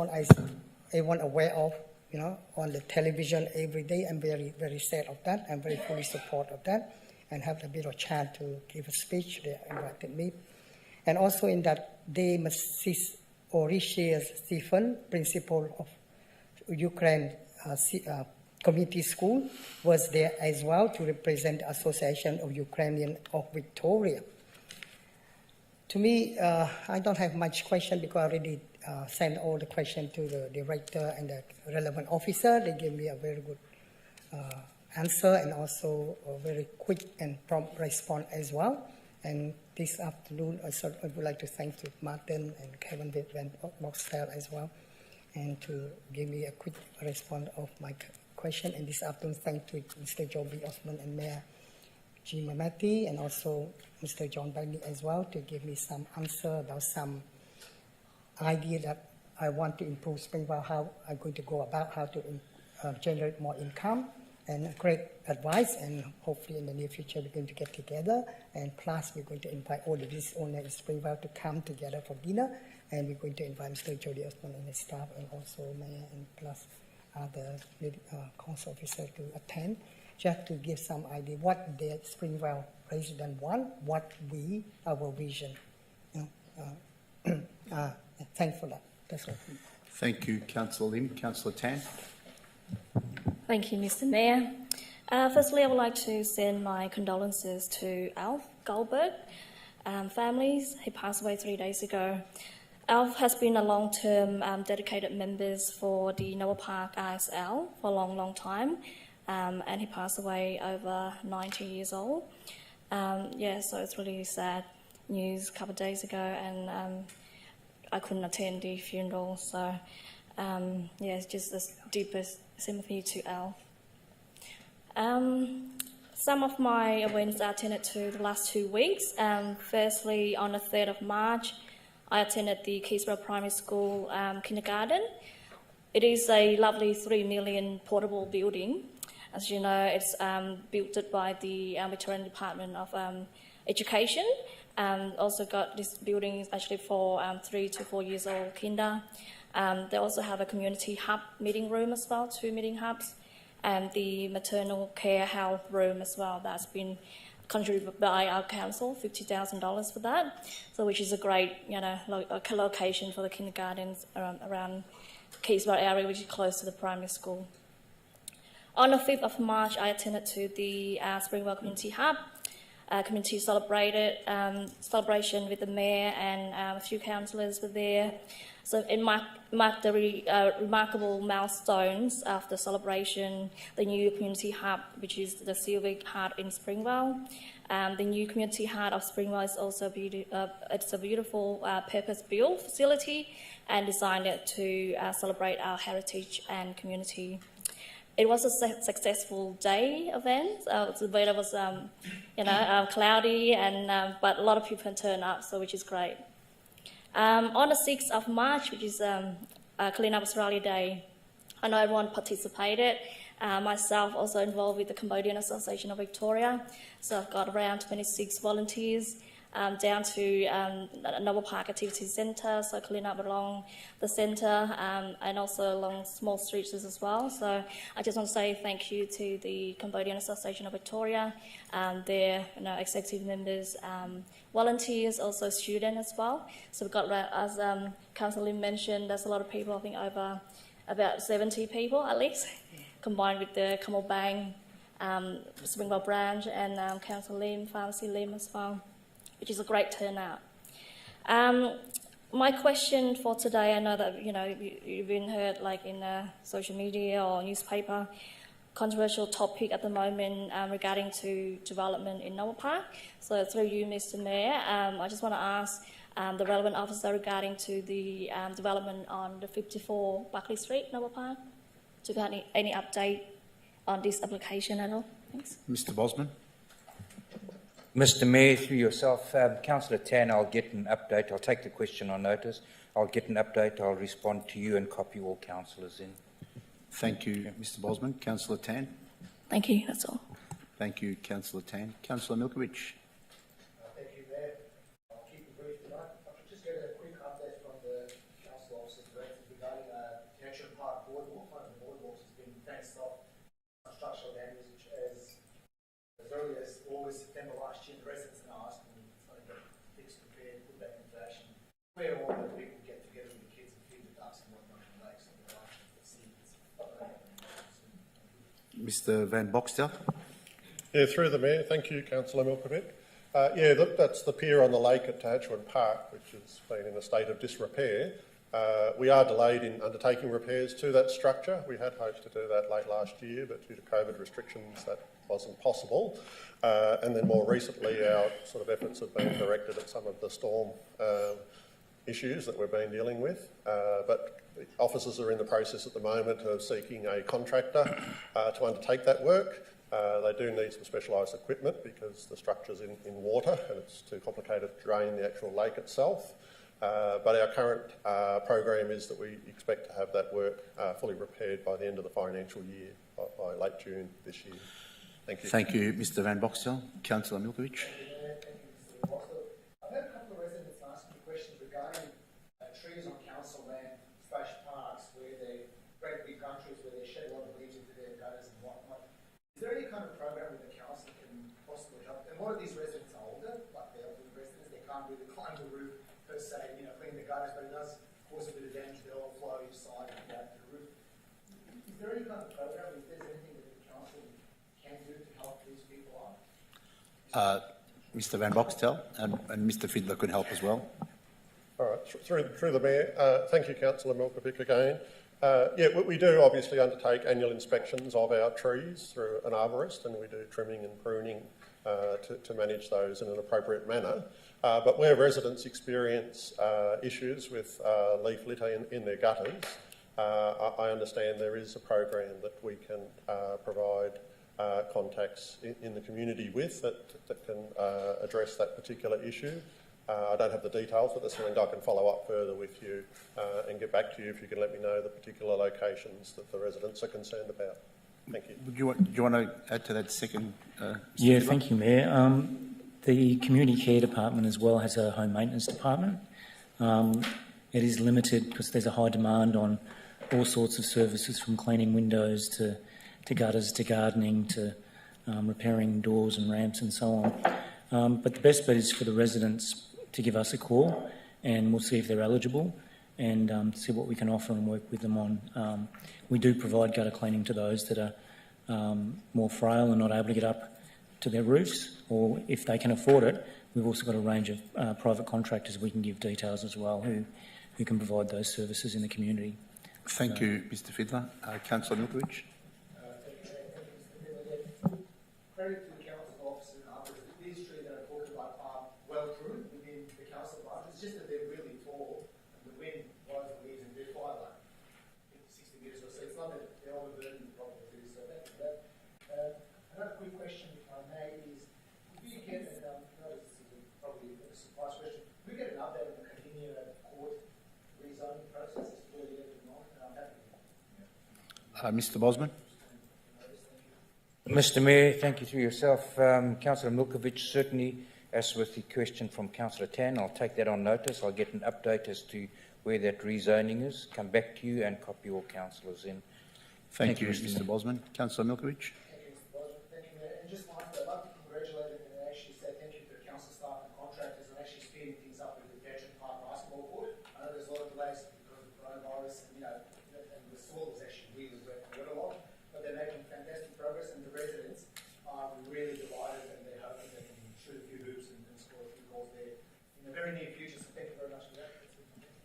everyone aware of, on the television every day. I'm very, very sad of that. I'm very fully support of that, and have a bit of chance to give a speech. They invited me. And also in that day, Mrs. Orishia Stephen, principal of Ukraine Community School, was there as well to represent the Association of Ukrainian of Victoria. To me, I don't have much question because I already sent all the questions to the director and the relevant officer. They gave me a very good answer, and also a very quick and prompt response as well. And this afternoon. I would like to thank Martin and Kevin Van Boxtel as well, and to give me a quick response of my question. And this afternoon, thank to Mr. Joby Osman and Mayor Jim Mamati, and also Mr. John Bailey as well, to give me some answer about some idea that I want to improve Springvale, how I'm going to go about how to generate more income, and great advice. And hopefully in the near future we're going to get together, and plus we're going to invite all the business owners in Springvale to come together for dinner, and we're going to invite Mr. Jody Osman and his staff, and also Mayor, and plus other council officers to attend, just to give some idea what the Springvale residents want, what our vision. Thanks for that. That's all. Thank you, Councillor Lim. Councillor Tan. Thank you, Mr. Mayor. Firstly, I would like to send my condolences to Alf Goldberg families. He passed away 3 days ago. Alf has been a long-term dedicated member for the Noah Park ISL for a long time, and he passed away over 90 years old. So it's really sad news a couple of days ago, and I couldn't attend the funeral, so it's just the deepest sympathy to Alf. Some of my events I attended to the last 2 weeks. Firstly, on the 3rd of March, I attended the Keysborough Primary School kindergarten. It is a lovely 3 million portable building. As you know, it's built by the Victorian Department of Education. Also got this building is actually for 3 to 4 years old kinder. They also have a community hub meeting room as well, 2 meeting hubs, and the maternal care health room as well. That's been contributed by our council, $50,000 for that. So which is a great, location for the kindergartens around Keysborough area, which is close to the primary school. On the 5th of March, I attended to the Springvale Community Hub. Community celebration with the mayor and a few councillors were there. So it marked the remarkable milestones of the celebration, the new community hub, which is the Civic Heart in Springvale. The new community heart of Springvale is also it's a beautiful purpose-built facility and designed to celebrate our heritage and community. It was a successful day event. The weather was, cloudy, but a lot of people turned up, so which is great. On the 6th of March, which is Clean Up Australia Day, I know everyone participated. Myself also involved with the Cambodian Association of Victoria, so I've got around 26 volunteers. Down to Noble Park Activity Centre, so clean up along the centre and also along small streets as well. So I just want to say thank you to the Cambodian Association of Victoria, their executive members, volunteers, also students as well. So we've got, as Councillor Lim mentioned, there's a lot of people, I think over about 70 people at least, combined with the Kamal Bang, Springvale branch, and Councillor Lim, Pharmacy Lim as well, which is a great turnout. My question for today, I know that you've been heard like in social media or newspaper, controversial topic at the moment regarding to development in Noble Park. So through you, Mr. Mayor, I just want to ask the relevant officer regarding to the development on the 54 Buckley Street, Noble Park. Do you have any update on this application at all? Thanks. Mr. Bosman. Mr. Mayor, through yourself, Councillor Tan, I'll get an update. I'll take the question on notice. I'll get an update. I'll respond to you and copy all councillors in. Thank you, Mr. Bosman. Councillor Tan. Thank you, that's all. Thank you, Councillor Tan. Councillor Milkovich. Thank you, Mayor. I'll keep it brief tonight. I could just get a quick update from the council officers regarding Pedestrian Park boardwalk. One of the boardwalks has been fenced off, structural damage as early as August, September last year. The residents now asking me it's going to get fixed, repaired, put back into action. Where all the people get together with the kids and feed the ducks and whatnot in the lakes and the Mr. Van Boxtel. Yeah, through the Mayor. Thank you, Councillor Milkovich. That's the pier on the lake at Tajwin Park, which has been in a state of disrepair. We are delayed in undertaking repairs to that structure. We had hoped to do that late last year, but due to COVID restrictions, that wasn't possible. And then more recently, our sort of efforts have been directed at some of the storm issues that we've been dealing with. But the officers are in the process at the moment of seeking a contractor to undertake that work. They do need some specialised equipment because the structure's in water and it's too complicated to drain the actual lake itself. But our current program is that we expect to have that work fully repaired by the end of the financial year, by late June this year. Thank you. Thank you, Mr Van Boxtel. Councillor Milkovich. Thank you, Mr Boxtel. I've had a couple of residents asking me questions regarding trees on council land, slash parks, where they're great big countries, where they shed a lot of leaves into their gutters and whatnot. Is there any kind of program with the council that can possibly help? And a lot of these residents are older, like the elderly residents, they can't really climb the roof per se, clean the gutters, but it does cause a bit of damage. They all flow each side and down to the roof. Is there any kind of program, if there's anything that the council can do to help these people out? Mr Van Boxtel and Mr Fiddler could help as well. All right, through the Mayor, thank you, Councillor Milkovic, again. We do obviously undertake annual inspections of our trees through an arborist, and we do trimming and pruning to manage those in an appropriate manner. But where residents experience issues with leaf litter in their gutters, I understand there is a program that we can provide contacts in the community with that can address that particular issue. I don't have the details, but that's something I can follow up further with you and get back to you if you can let me know the particular locations that the residents are concerned about. Thank you. Do you want to add to that second? Yeah, thank you, Mayor. The Community Care Department as well has a home maintenance department. It is limited because there's a high demand on all sorts of services, from cleaning windows to gutters to gardening to repairing doors and ramps and so on. But the best bet is for the residents to give us a call, and we'll see if they're eligible and see what we can offer and work with them on. We do provide gutter cleaning to those that are more frail and not able to get up to their roofs, or if they can afford it, we've also got a range of private contractors we can give details as well who can provide those services in the community. Thank you, Mr Fiddler. Councillor Milkovich. Credit to the council officers and others. These trees that are talking about are well pruned within the council branches. It's just that they're really tall and the wind blows the leaves and they fly like 50, 60 metres or so. It's not that they're overburdening the property trees. So thank you for that. Another quick question, if I may, is if you get, and I know this is probably a surprise question, if we get an update on the Cardinia court rezoning process as to where you at the moment, and I'm happy. Mr Bosman. Mr Mayor, thank you through yourself. Councillor Milkovich, certainly, as with the question from Councillor Tan, I'll take that on notice. I'll get an update as to where that rezoning is, come back to you and copy all councillors in. Thank you, Mr Bosman. Councillor Milkovich. Thank you, Mr. Bosman. Thank you, Mayor. And just lastly, I'd like to congratulate and actually say thank you to the council staff and contractors on actually speeding things up with the Pedestrian Park basketball court. I know there's a lot of delays because of coronavirus and, and the soil is actually really wet for a while, but they're making fantastic progress, and the residents are really delighted, and they're hoping they can shoot a few hoops and score a few goals there in the very near future. So thank you very much for that.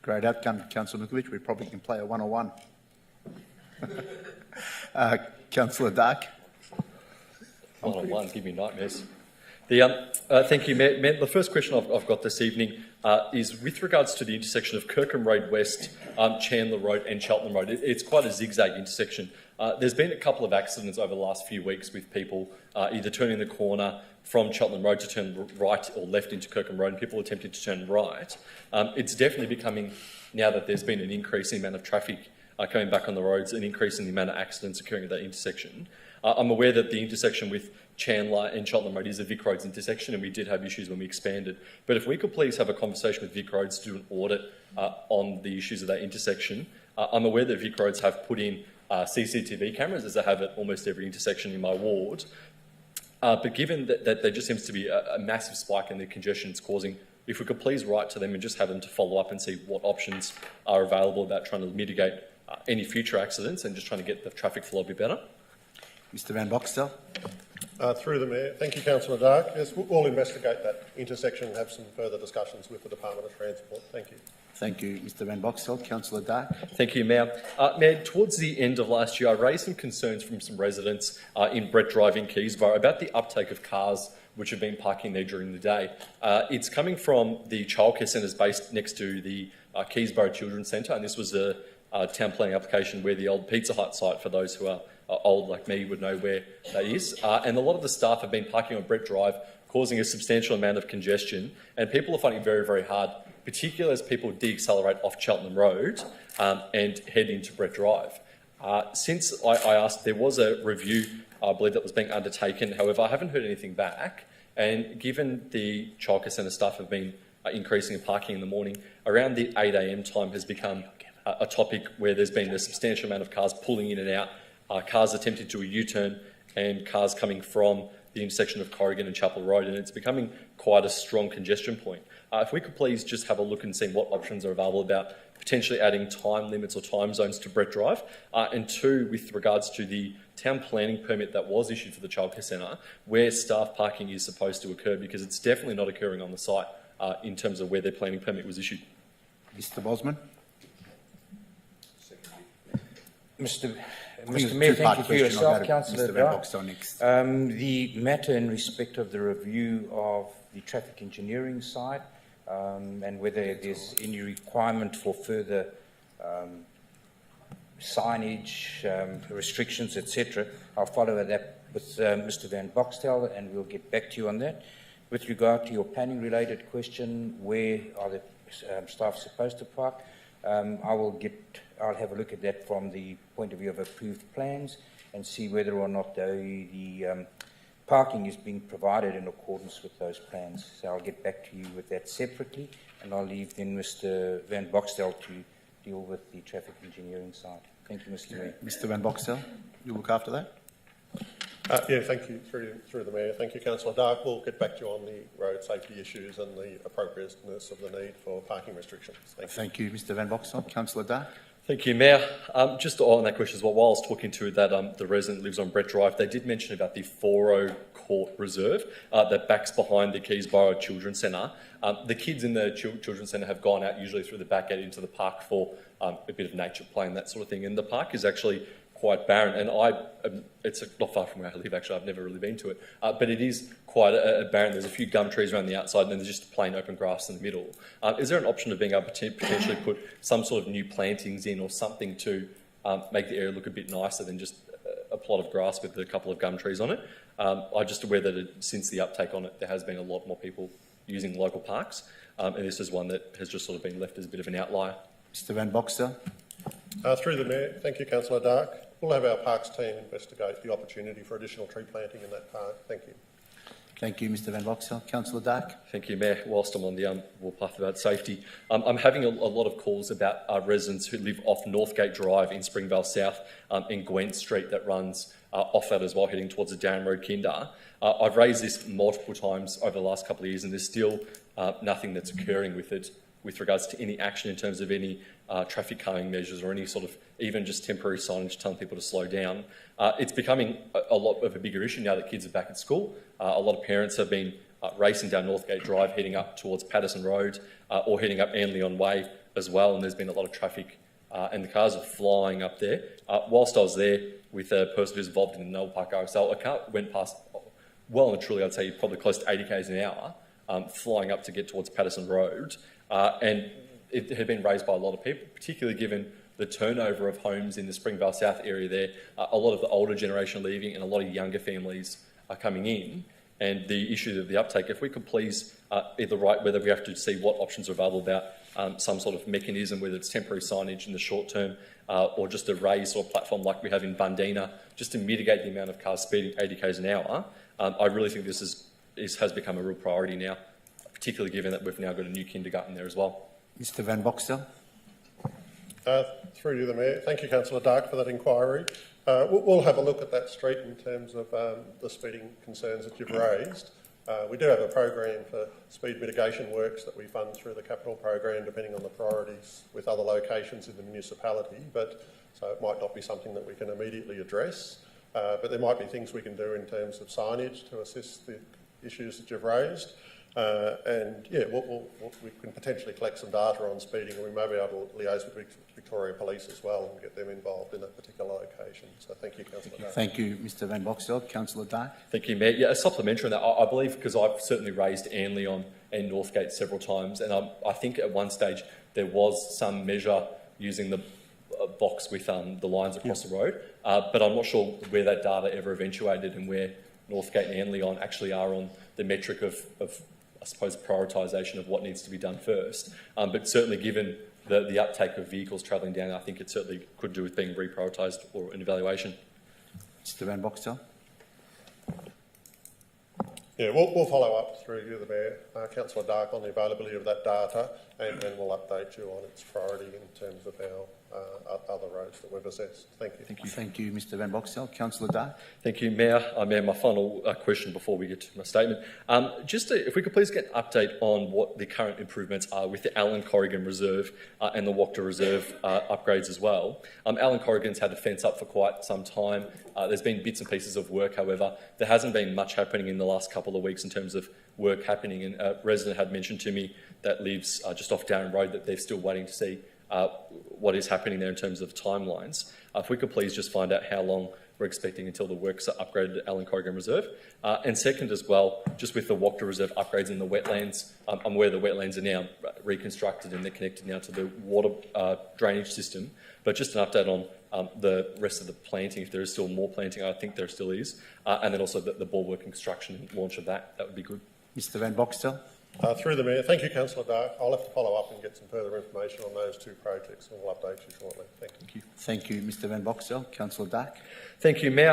Great outcome, Councillor Milkovich. We probably can play a one-on-one. Councillor Dark. One-on-one, give me nightmares. Thank you, Mayor. The first question I've got this evening is with regards to the intersection of Kirkham Road West, Chandler Road and Cheltenham Road. It's quite a zigzag intersection. There's been a couple of accidents over the last few weeks with people either turning the corner from Cheltenham Road to turn right or left into Kirkham Road, and people attempting to turn right. It's definitely becoming, now that there's been an increase in the amount of traffic coming back on the roads, an increase in the amount of accidents occurring at that intersection. I'm aware that the intersection with Chandler and Cheltenham Road is a Vic Roads intersection, and we did have issues when we expanded. But if we could please have a conversation with Vic Roads to do an audit on the issues of that intersection. I'm aware that Vic Roads have put in CCTV cameras, as they have at almost every intersection in my ward. But given that there just seems to be a massive spike in the congestion it's causing, if we could please write to them and just have them to follow up and see what options are available about trying to mitigate any future accidents and just trying to get the traffic flow a bit better. Mr Van Boxtel. Through the Mayor. Thank you, Councillor Dark. Yes, we'll investigate that intersection and have some further discussions with the Department of Transport. Thank you. Thank you, Mr Van Boxtel. Councillor Dark. Thank you, Mayor. Mayor, towards the end of last year, I raised some concerns from some residents in Brett Drive in Keysborough about the uptake of cars which have been parking there during the day. It's coming from the childcare centres based next to the Keysborough Children's Centre, and this was a town planning application where the old Pizza Hut site, for those who are old like me, would know where that is. And a lot of the staff have been parking on Brett Drive, causing a substantial amount of congestion, and people are finding it very, very hard, particularly as people de-accelerate off Cheltenham Road and head into Brett Drive. Since I asked, there was a review, I believe, that was being undertaken. However, I haven't heard anything back. And given the childcare centre staff have been increasing parking in the morning, around the 8 a.m. time has become a topic where there's been a substantial amount of cars pulling in and out, cars attempting to do a U-turn, and cars coming from the intersection of Corrigan and Chapel Road, and it's becoming quite a strong congestion point. If we could please just have a look and see what options are available about potentially adding time limits or time zones to Brett Drive, and two, with regards to the town planning permit that was issued for the childcare centre, where staff parking is supposed to occur, because it's definitely not occurring on the site in terms of where their planning permit was issued. Mr Bosman. Mr Mayor, thank you for yourself, Councillor Dark. Next. The matter in respect of the review of the traffic engineering side and whether there's any requirement for further signage, restrictions, etc. I'll follow that with Mr Van Boxtel, and we'll get back to you on that. With regard to your planning-related question, where are the staff supposed to park? I'll have a look at that from the point of view of approved plans and see whether or not the parking is being provided in accordance with those plans. So I'll get back to you with that separately, and I'll leave then Mr Van Boxtel to deal with the traffic engineering side. Thank you, Mr Mayor. Mr Van Boxtel, you'll look after that? Yeah, thank you. Through the Mayor. Thank you, Councillor Dark. We'll get back to you on the road safety issues and the appropriateness of the need for parking restrictions. Thank you, Mr Van Boxtel. Councillor Dark. Thank you, Mayor. Just on that question as well, while I was talking to that the resident lives on Brett Drive, they did mention about the 4-0 Court Reserve that backs behind the Keysborough Children's Centre. The kids in the Children's Centre have gone out usually through the back gate into the park for a bit of nature play and that sort of thing. And the park is actually quite barren, and it's not far from where I live, actually. I've never really been to it, but it is quite a barren. There's a few gum trees around the outside, and then there's just plain open grass in the middle. Is there an option of being able to potentially put some sort of new plantings in or something to make the area look a bit nicer than just a plot of grass with a couple of gum trees on it? I'm just aware that since the uptake on it, there has been a lot more people using local parks, and this is one that has just sort of been left as a bit of an outlier. Mr Van Boxtel. Through the Mayor. Thank you, Councillor Dark. We'll have our Parks team investigate the opportunity for additional tree planting in that park. Thank you. Thank you, Mr Van Boxtel. Councillor Dark. Thank you, Mayor. Whilst I'm on the warpath about safety, I'm having a lot of calls about residents who live off Northgate Drive in Springvale South in Gwent Street that runs off that as well, heading towards the Darren Road Kinder. I've raised this multiple times over the last couple of years, and there's still nothing that's occurring with it with regards to any action in terms of any traffic calming measures or any sort of even just temporary signage telling people to slow down. It's becoming a lot of a bigger issue now that kids are back at school. A lot of parents have been racing down Northgate Drive, heading up towards Patterson Road or heading up Anleon Way as well, and there's been a lot of traffic and the cars are flying up there. Whilst I was there with a person who's involved in the Noel Park RSL, a car went past, well and truly I'd say probably close to 80 k's an hour, flying up to get towards Patterson Road. And it had been raised by a lot of people, particularly given the turnover of homes in the Springvale South area there. A lot of the older generation leaving and a lot of younger families are coming in. And the issue of the uptake, if we could please either write whether we have to see what options are available about some sort of mechanism, whether it's temporary signage in the short term or just a raised or platform like we have in Bundina, just to mitigate the amount of cars speeding 80 k's an hour. I really think this has become a real priority now, particularly given that we've now got a new kindergarten there as well. Mr Van Boxtel. Through to the Mayor. Thank you, Councillor Dark, for that inquiry. We'll have a look at that street in terms of the speeding concerns that you've raised. We do have a program for speed mitigation works that we fund through the capital program, depending on the priorities with other locations in the municipality, but so it might not be something that we can immediately address. but there might be things we can do in terms of signage to assist the issues that you've raised. And yeah, we can potentially collect some data on speeding, and we may be able to liaise with Victoria Police as well and get them involved in a particular location. So thank you, Councillor Dark. Thank you, Mr Van Boxtel. Councillor Dark. Thank you, Mayor. Yeah, a supplementary on that. I believe, because I've certainly raised Anley and Northgate several times, and I think at one stage there was some measure using the box with the lines across the road, but I'm not sure where that data ever eventuated and where Northgate and Anley actually are on the metric of I suppose, prioritisation of what needs to be done first. But certainly given the uptake of vehicles travelling down, I think it certainly could do with being reprioritised or an evaluation. Mr Van Boxtel. Yeah, we'll follow up through you, the Mayor, Councillor Dark, on the availability of that data, and we'll update you on its priority in terms of our other roads that we've assessed. Thank you. Thank you. Thank you, Mr Van Boxtel. Councillor Dark. Thank you, Mayor. Mayor, my final question before we get to my statement. If we could please get an update on what the current improvements are with the Allan Corrigan Reserve and the Wachter Reserve upgrades as well. Allan Corrigan's had a fence up for quite some time. There's been bits and pieces of work, however. There hasn't been much happening in the last couple of weeks in terms of work happening, and a resident had mentioned to me that lives just off Darren Road that they're still waiting to see what is happening there in terms of timelines. If we could please just find out how long we're expecting until the works are upgraded at Allan Corrigan Reserve. And second as well, just with the Wachter Reserve upgrades in the wetlands, I'm aware the wetlands are now reconstructed and they're connected now to the water drainage system, but just an update on the rest of the planting, if there is still more planting, I think there still is, and then also the ball work and construction and launch of that would be good. Mr Van Boxtel. Through the Mayor, thank you, Councillor Dark. I'll have to follow up and get some further information on those two projects, and we'll update you shortly. Thank you. Thank you, Mr Van Boxtel. Councillor Dark. Thank you, Mayor.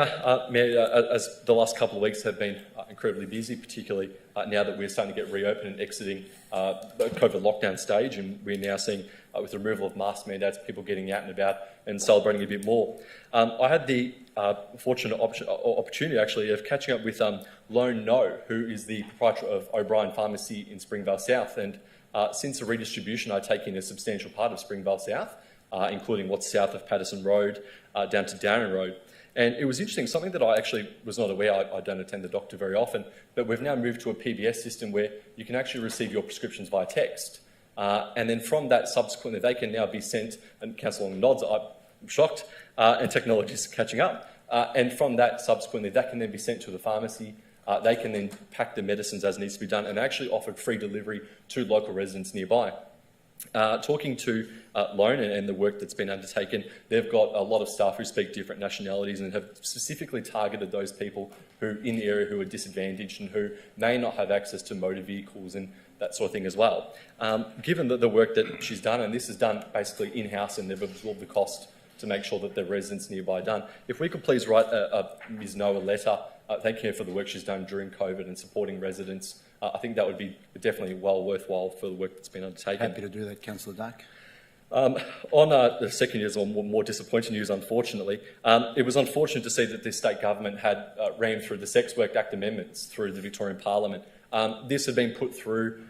As the last couple of weeks have been incredibly busy, particularly now that we're starting to get reopened and exiting the COVID lockdown stage, and we're now seeing, with the removal of mask mandates, people getting out and about and celebrating a bit more. I had the fortunate opportunity, actually, of catching up with Lone No, who is the proprietor of O'Brien Pharmacy in Springvale South, and since the redistribution, I take in a substantial part of Springvale South, including what's south of Patterson Road down to Darren Road. And it was interesting, something that I actually was not aware, I don't attend the doctor very often, but we've now moved to a PBS system where you can actually receive your prescriptions via text. And then from that, subsequently, they can now be sent, and Councillor Long nods, I'm shocked, and technology is catching up. And from that, subsequently, that can then be sent to the pharmacy. They can then pack the medicines as needs to be done, and actually offered free delivery to local residents nearby. Talking to Lone and the work that's been undertaken, they've got a lot of staff who speak different nationalities and have specifically targeted those people who in the area who are disadvantaged and who may not have access to motor vehicles and that sort of thing as well. Given the work that she's done, and this is done basically in-house and they've absorbed the cost to make sure that the residents nearby are done, if we could please write Ms Noah a letter thanking her for the work she's done during COVID and supporting residents, I think that would be definitely well worthwhile for the work that's been undertaken. Happy to do that, Councillor Dark. On the second news, or more disappointing news, unfortunately, it was unfortunate to see that the state government had rammed through the Sex Work Act amendments through the Victorian Parliament. This had been put through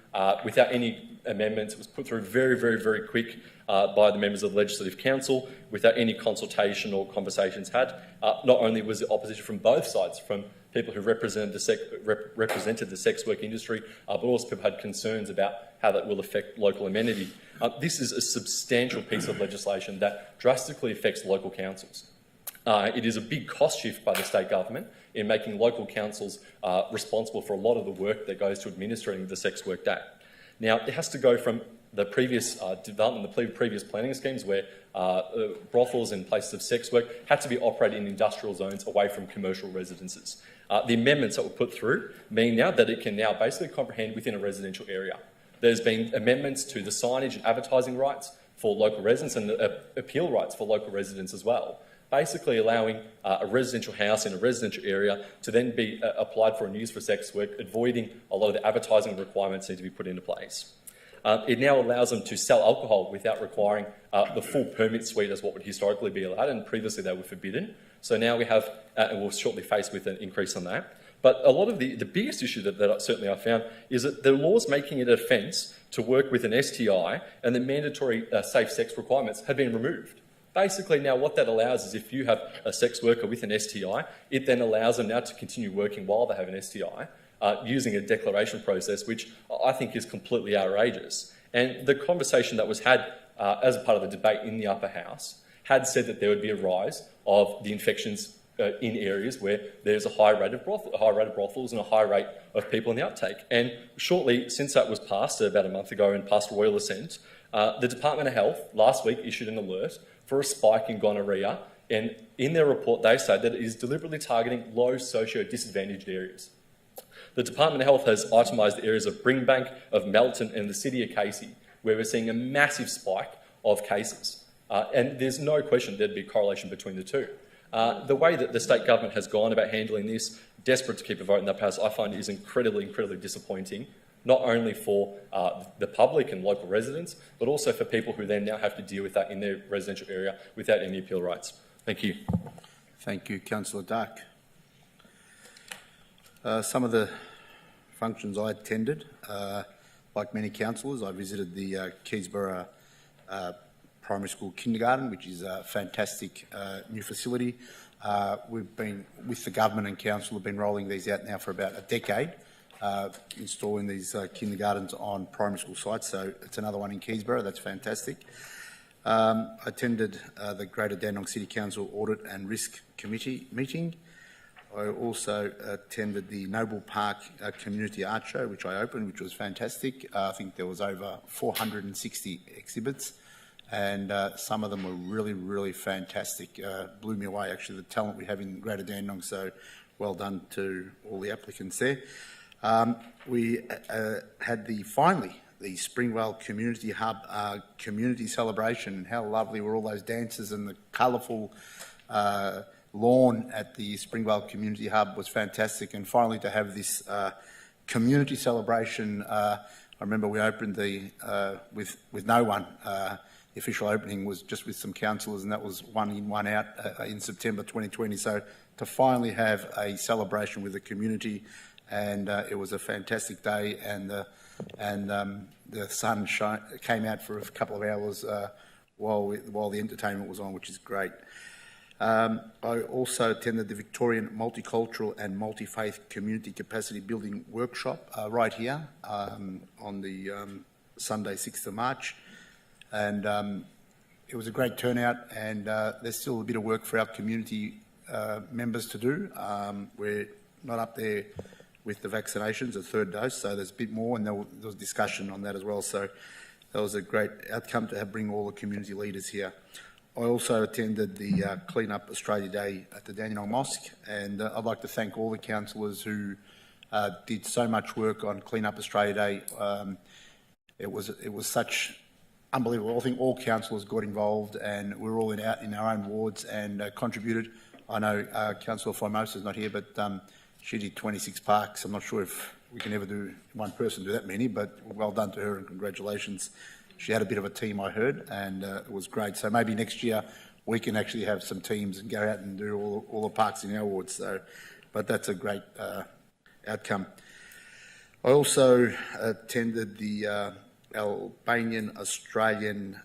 without any amendments. It was put through very, very, very quick by the members of the Legislative Council without any consultation or conversations had. Not only was there opposition from both sides, from people who represented the sex work industry, but also people had concerns about how that will affect local amenity. This is a substantial piece of legislation that drastically affects local councils. It is a big cost shift by the state government in making local councils responsible for a lot of the work that goes to administering the Sex Work Act. Now, it has to go from the previous development, the previous planning schemes where brothels and places of sex work had to be operated in industrial zones away from commercial residences. The amendments that were put through mean now that it can now basically comprehend within a residential area. There's been amendments to the signage and advertising rights for local residents and the appeal rights for local residents as well, basically allowing a residential house in a residential area to then be applied for and used for sex work, avoiding a lot of the advertising requirements need to be put into place. It now allows them to sell alcohol without requiring the full permit suite as what would historically be allowed, and previously they were forbidden. So now we have, and we'll shortly face with an increase on that. But a lot of the biggest issue that certainly I found is that the laws making it an offence to work with an STI and the mandatory safe sex requirements have been removed. Basically, now what that allows is if you have a sex worker with an STI, it then allows them now to continue working while they have an STI using a declaration process, which I think is completely outrageous. And the conversation that was had as a part of the debate in the upper house had said that there would be a rise of the infections in areas where there's a high rate of brothels and a high rate of people in the uptake. And shortly since that was passed, about a month ago and passed royal assent, the Department of Health last week issued an alert for a spike in gonorrhea, and in their report they say that it is deliberately targeting low socio-disadvantaged areas. The Department of Health has itemised the areas of Bringbank, of Melton and the city of Casey, where we're seeing a massive spike of cases. And there's no question there'd be a correlation between the two. The way that the state government has gone about handling this, desperate to keep a vote in that pass, I find is incredibly, incredibly disappointing, not only for the public and local residents, but also for people who then now have to deal with that in their residential area without any appeal rights. Thank you. Thank you, Councillor Dark. Some of the functions I attended, like many councillors, I visited the Keysborough Primary School Kindergarten, which is a fantastic new facility. We've been, with the government and council, have been rolling these out now for about a decade, installing these kindergartens on primary school sites, so it's another one in Keysborough. That's fantastic. I attended the Greater Dandenong City Council Audit and Risk Committee meeting. I also attended the Noble Park Community Art Show, which I opened, which was fantastic. I think there was over 460 exhibits, and some of them were really, really fantastic. Blew me away, actually, the talent we have in Greater Dandenong, so well done to all the applicants there. We had finally the Springvale Community Hub community celebration. How lovely were all those dances, and the colourful lawn at the Springvale Community Hub was fantastic. And finally to have this community celebration, I remember we opened with no one. The official opening was just with some councillors, and that was one in, one out in September 2020. So to finally have a celebration with the community, and it was a fantastic day, and the sun came out for a couple of hours while the entertainment was on, which is great. I also attended the Victorian Multicultural and Multi-Faith Community Capacity Building Workshop right here on the Sunday 6th of March. And it was a great turnout, and there's still a bit of work for our community members to do. We're not up there with the vaccinations, a third dose, so there's a bit more, and there was discussion on that as well. So that was a great outcome to bring all the community leaders here. I also attended the Clean Up Australia Day at the Dandenong Mosque, and I'd like to thank all the councillors who did so much work on Clean Up Australia Day. It was such unbelievable. I think all councillors got involved, and we were all in our own wards and contributed. I know Councillor Formosa's not here, but she did 26 parks. I'm not sure if we can ever do one person do that many, but well done to her and congratulations. She had a bit of a team, I heard, and it was great. So maybe next year we can actually have some teams and go out and do all the parks in our wards. So, but that's a great outcome. I also attended the Albanian Australian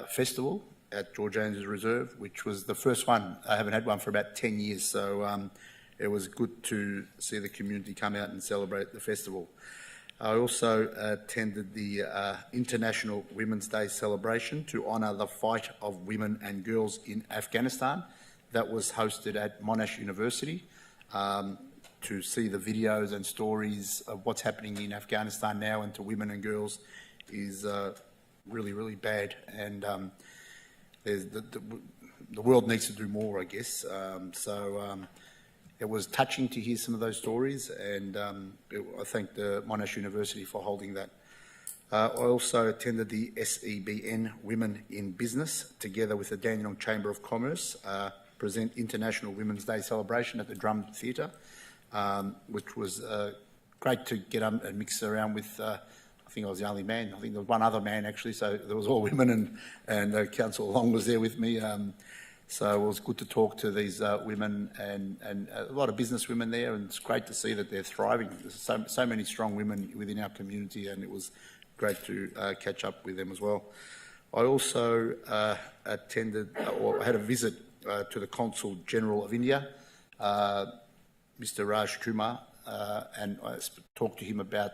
Festival at George Andrews Reserve, which was the first one. I haven't had one for about 10 years, so it was good to see the community come out and celebrate the festival. I also attended the International Women's Day celebration to honour the fight of women and girls in Afghanistan. That was hosted at Monash University. To see the videos and stories of what's happening in Afghanistan now and to women and girls is really, really bad. And the world needs to do more, I guess. It was touching to hear some of those stories, and I thank the Monash University for holding that. I also attended the SEBN Women in Business, together with the Dandenong Chamber of Commerce, present International Women's Day celebration at the Drum Theatre, which was great to get and mix around with. I think I was the only man. I think there was one other man actually, so there was all women, and Councillor Long was there with me. So it was good to talk to these women and a lot of business women there, and it's great to see that they're thriving. There's so many strong women within our community, and it was great to catch up with them as well. I also attended or had a visit to the Consul General of India, Mr. Raj Kumar, and I talked to him about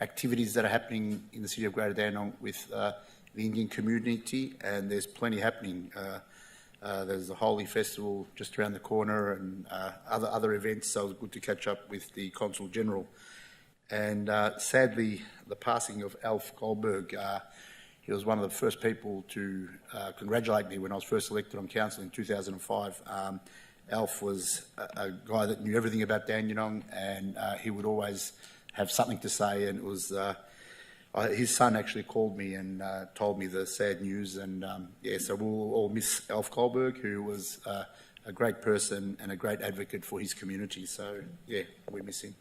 activities that are happening in the city of Greater Dandenong with the Indian community, and there's plenty happening. There's the Holi Festival just around the corner and other events, so it was good to catch up with the Consul General. And sadly, the passing of Alf Goldberg, he was one of the first people to congratulate me when I was first elected on council in 2005. Alf was a guy that knew everything about Dandenong, and he would always have something to say, and it was his son actually called me and told me the sad news, and yeah, so we'll all miss Alf Goldberg, who was a great person and a great advocate for his community, so yeah, we miss him.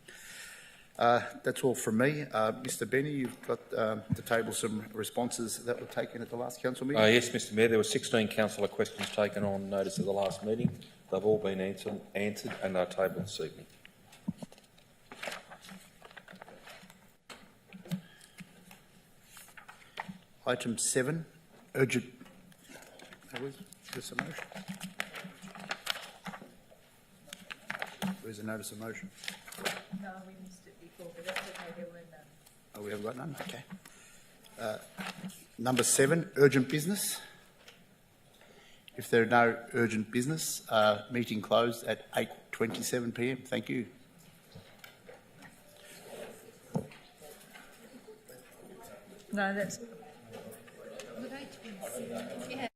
That's all from me. Mr. Benny, you've got to table some responses that were taken at the last council meeting. Yes, Mr. Mayor, there were 16 councillor questions taken on notice of the last meeting. They've all been answered and are tabled this evening. Item 7, urgent. Where's the motion? Where's the notice of motion? No, we missed it before, but that's okay, there were none. Oh, we haven't got none? Okay. Number 7, urgent business. If there are no urgent business, meeting closed at 8:27 p.m. Thank you. No, that's... Would I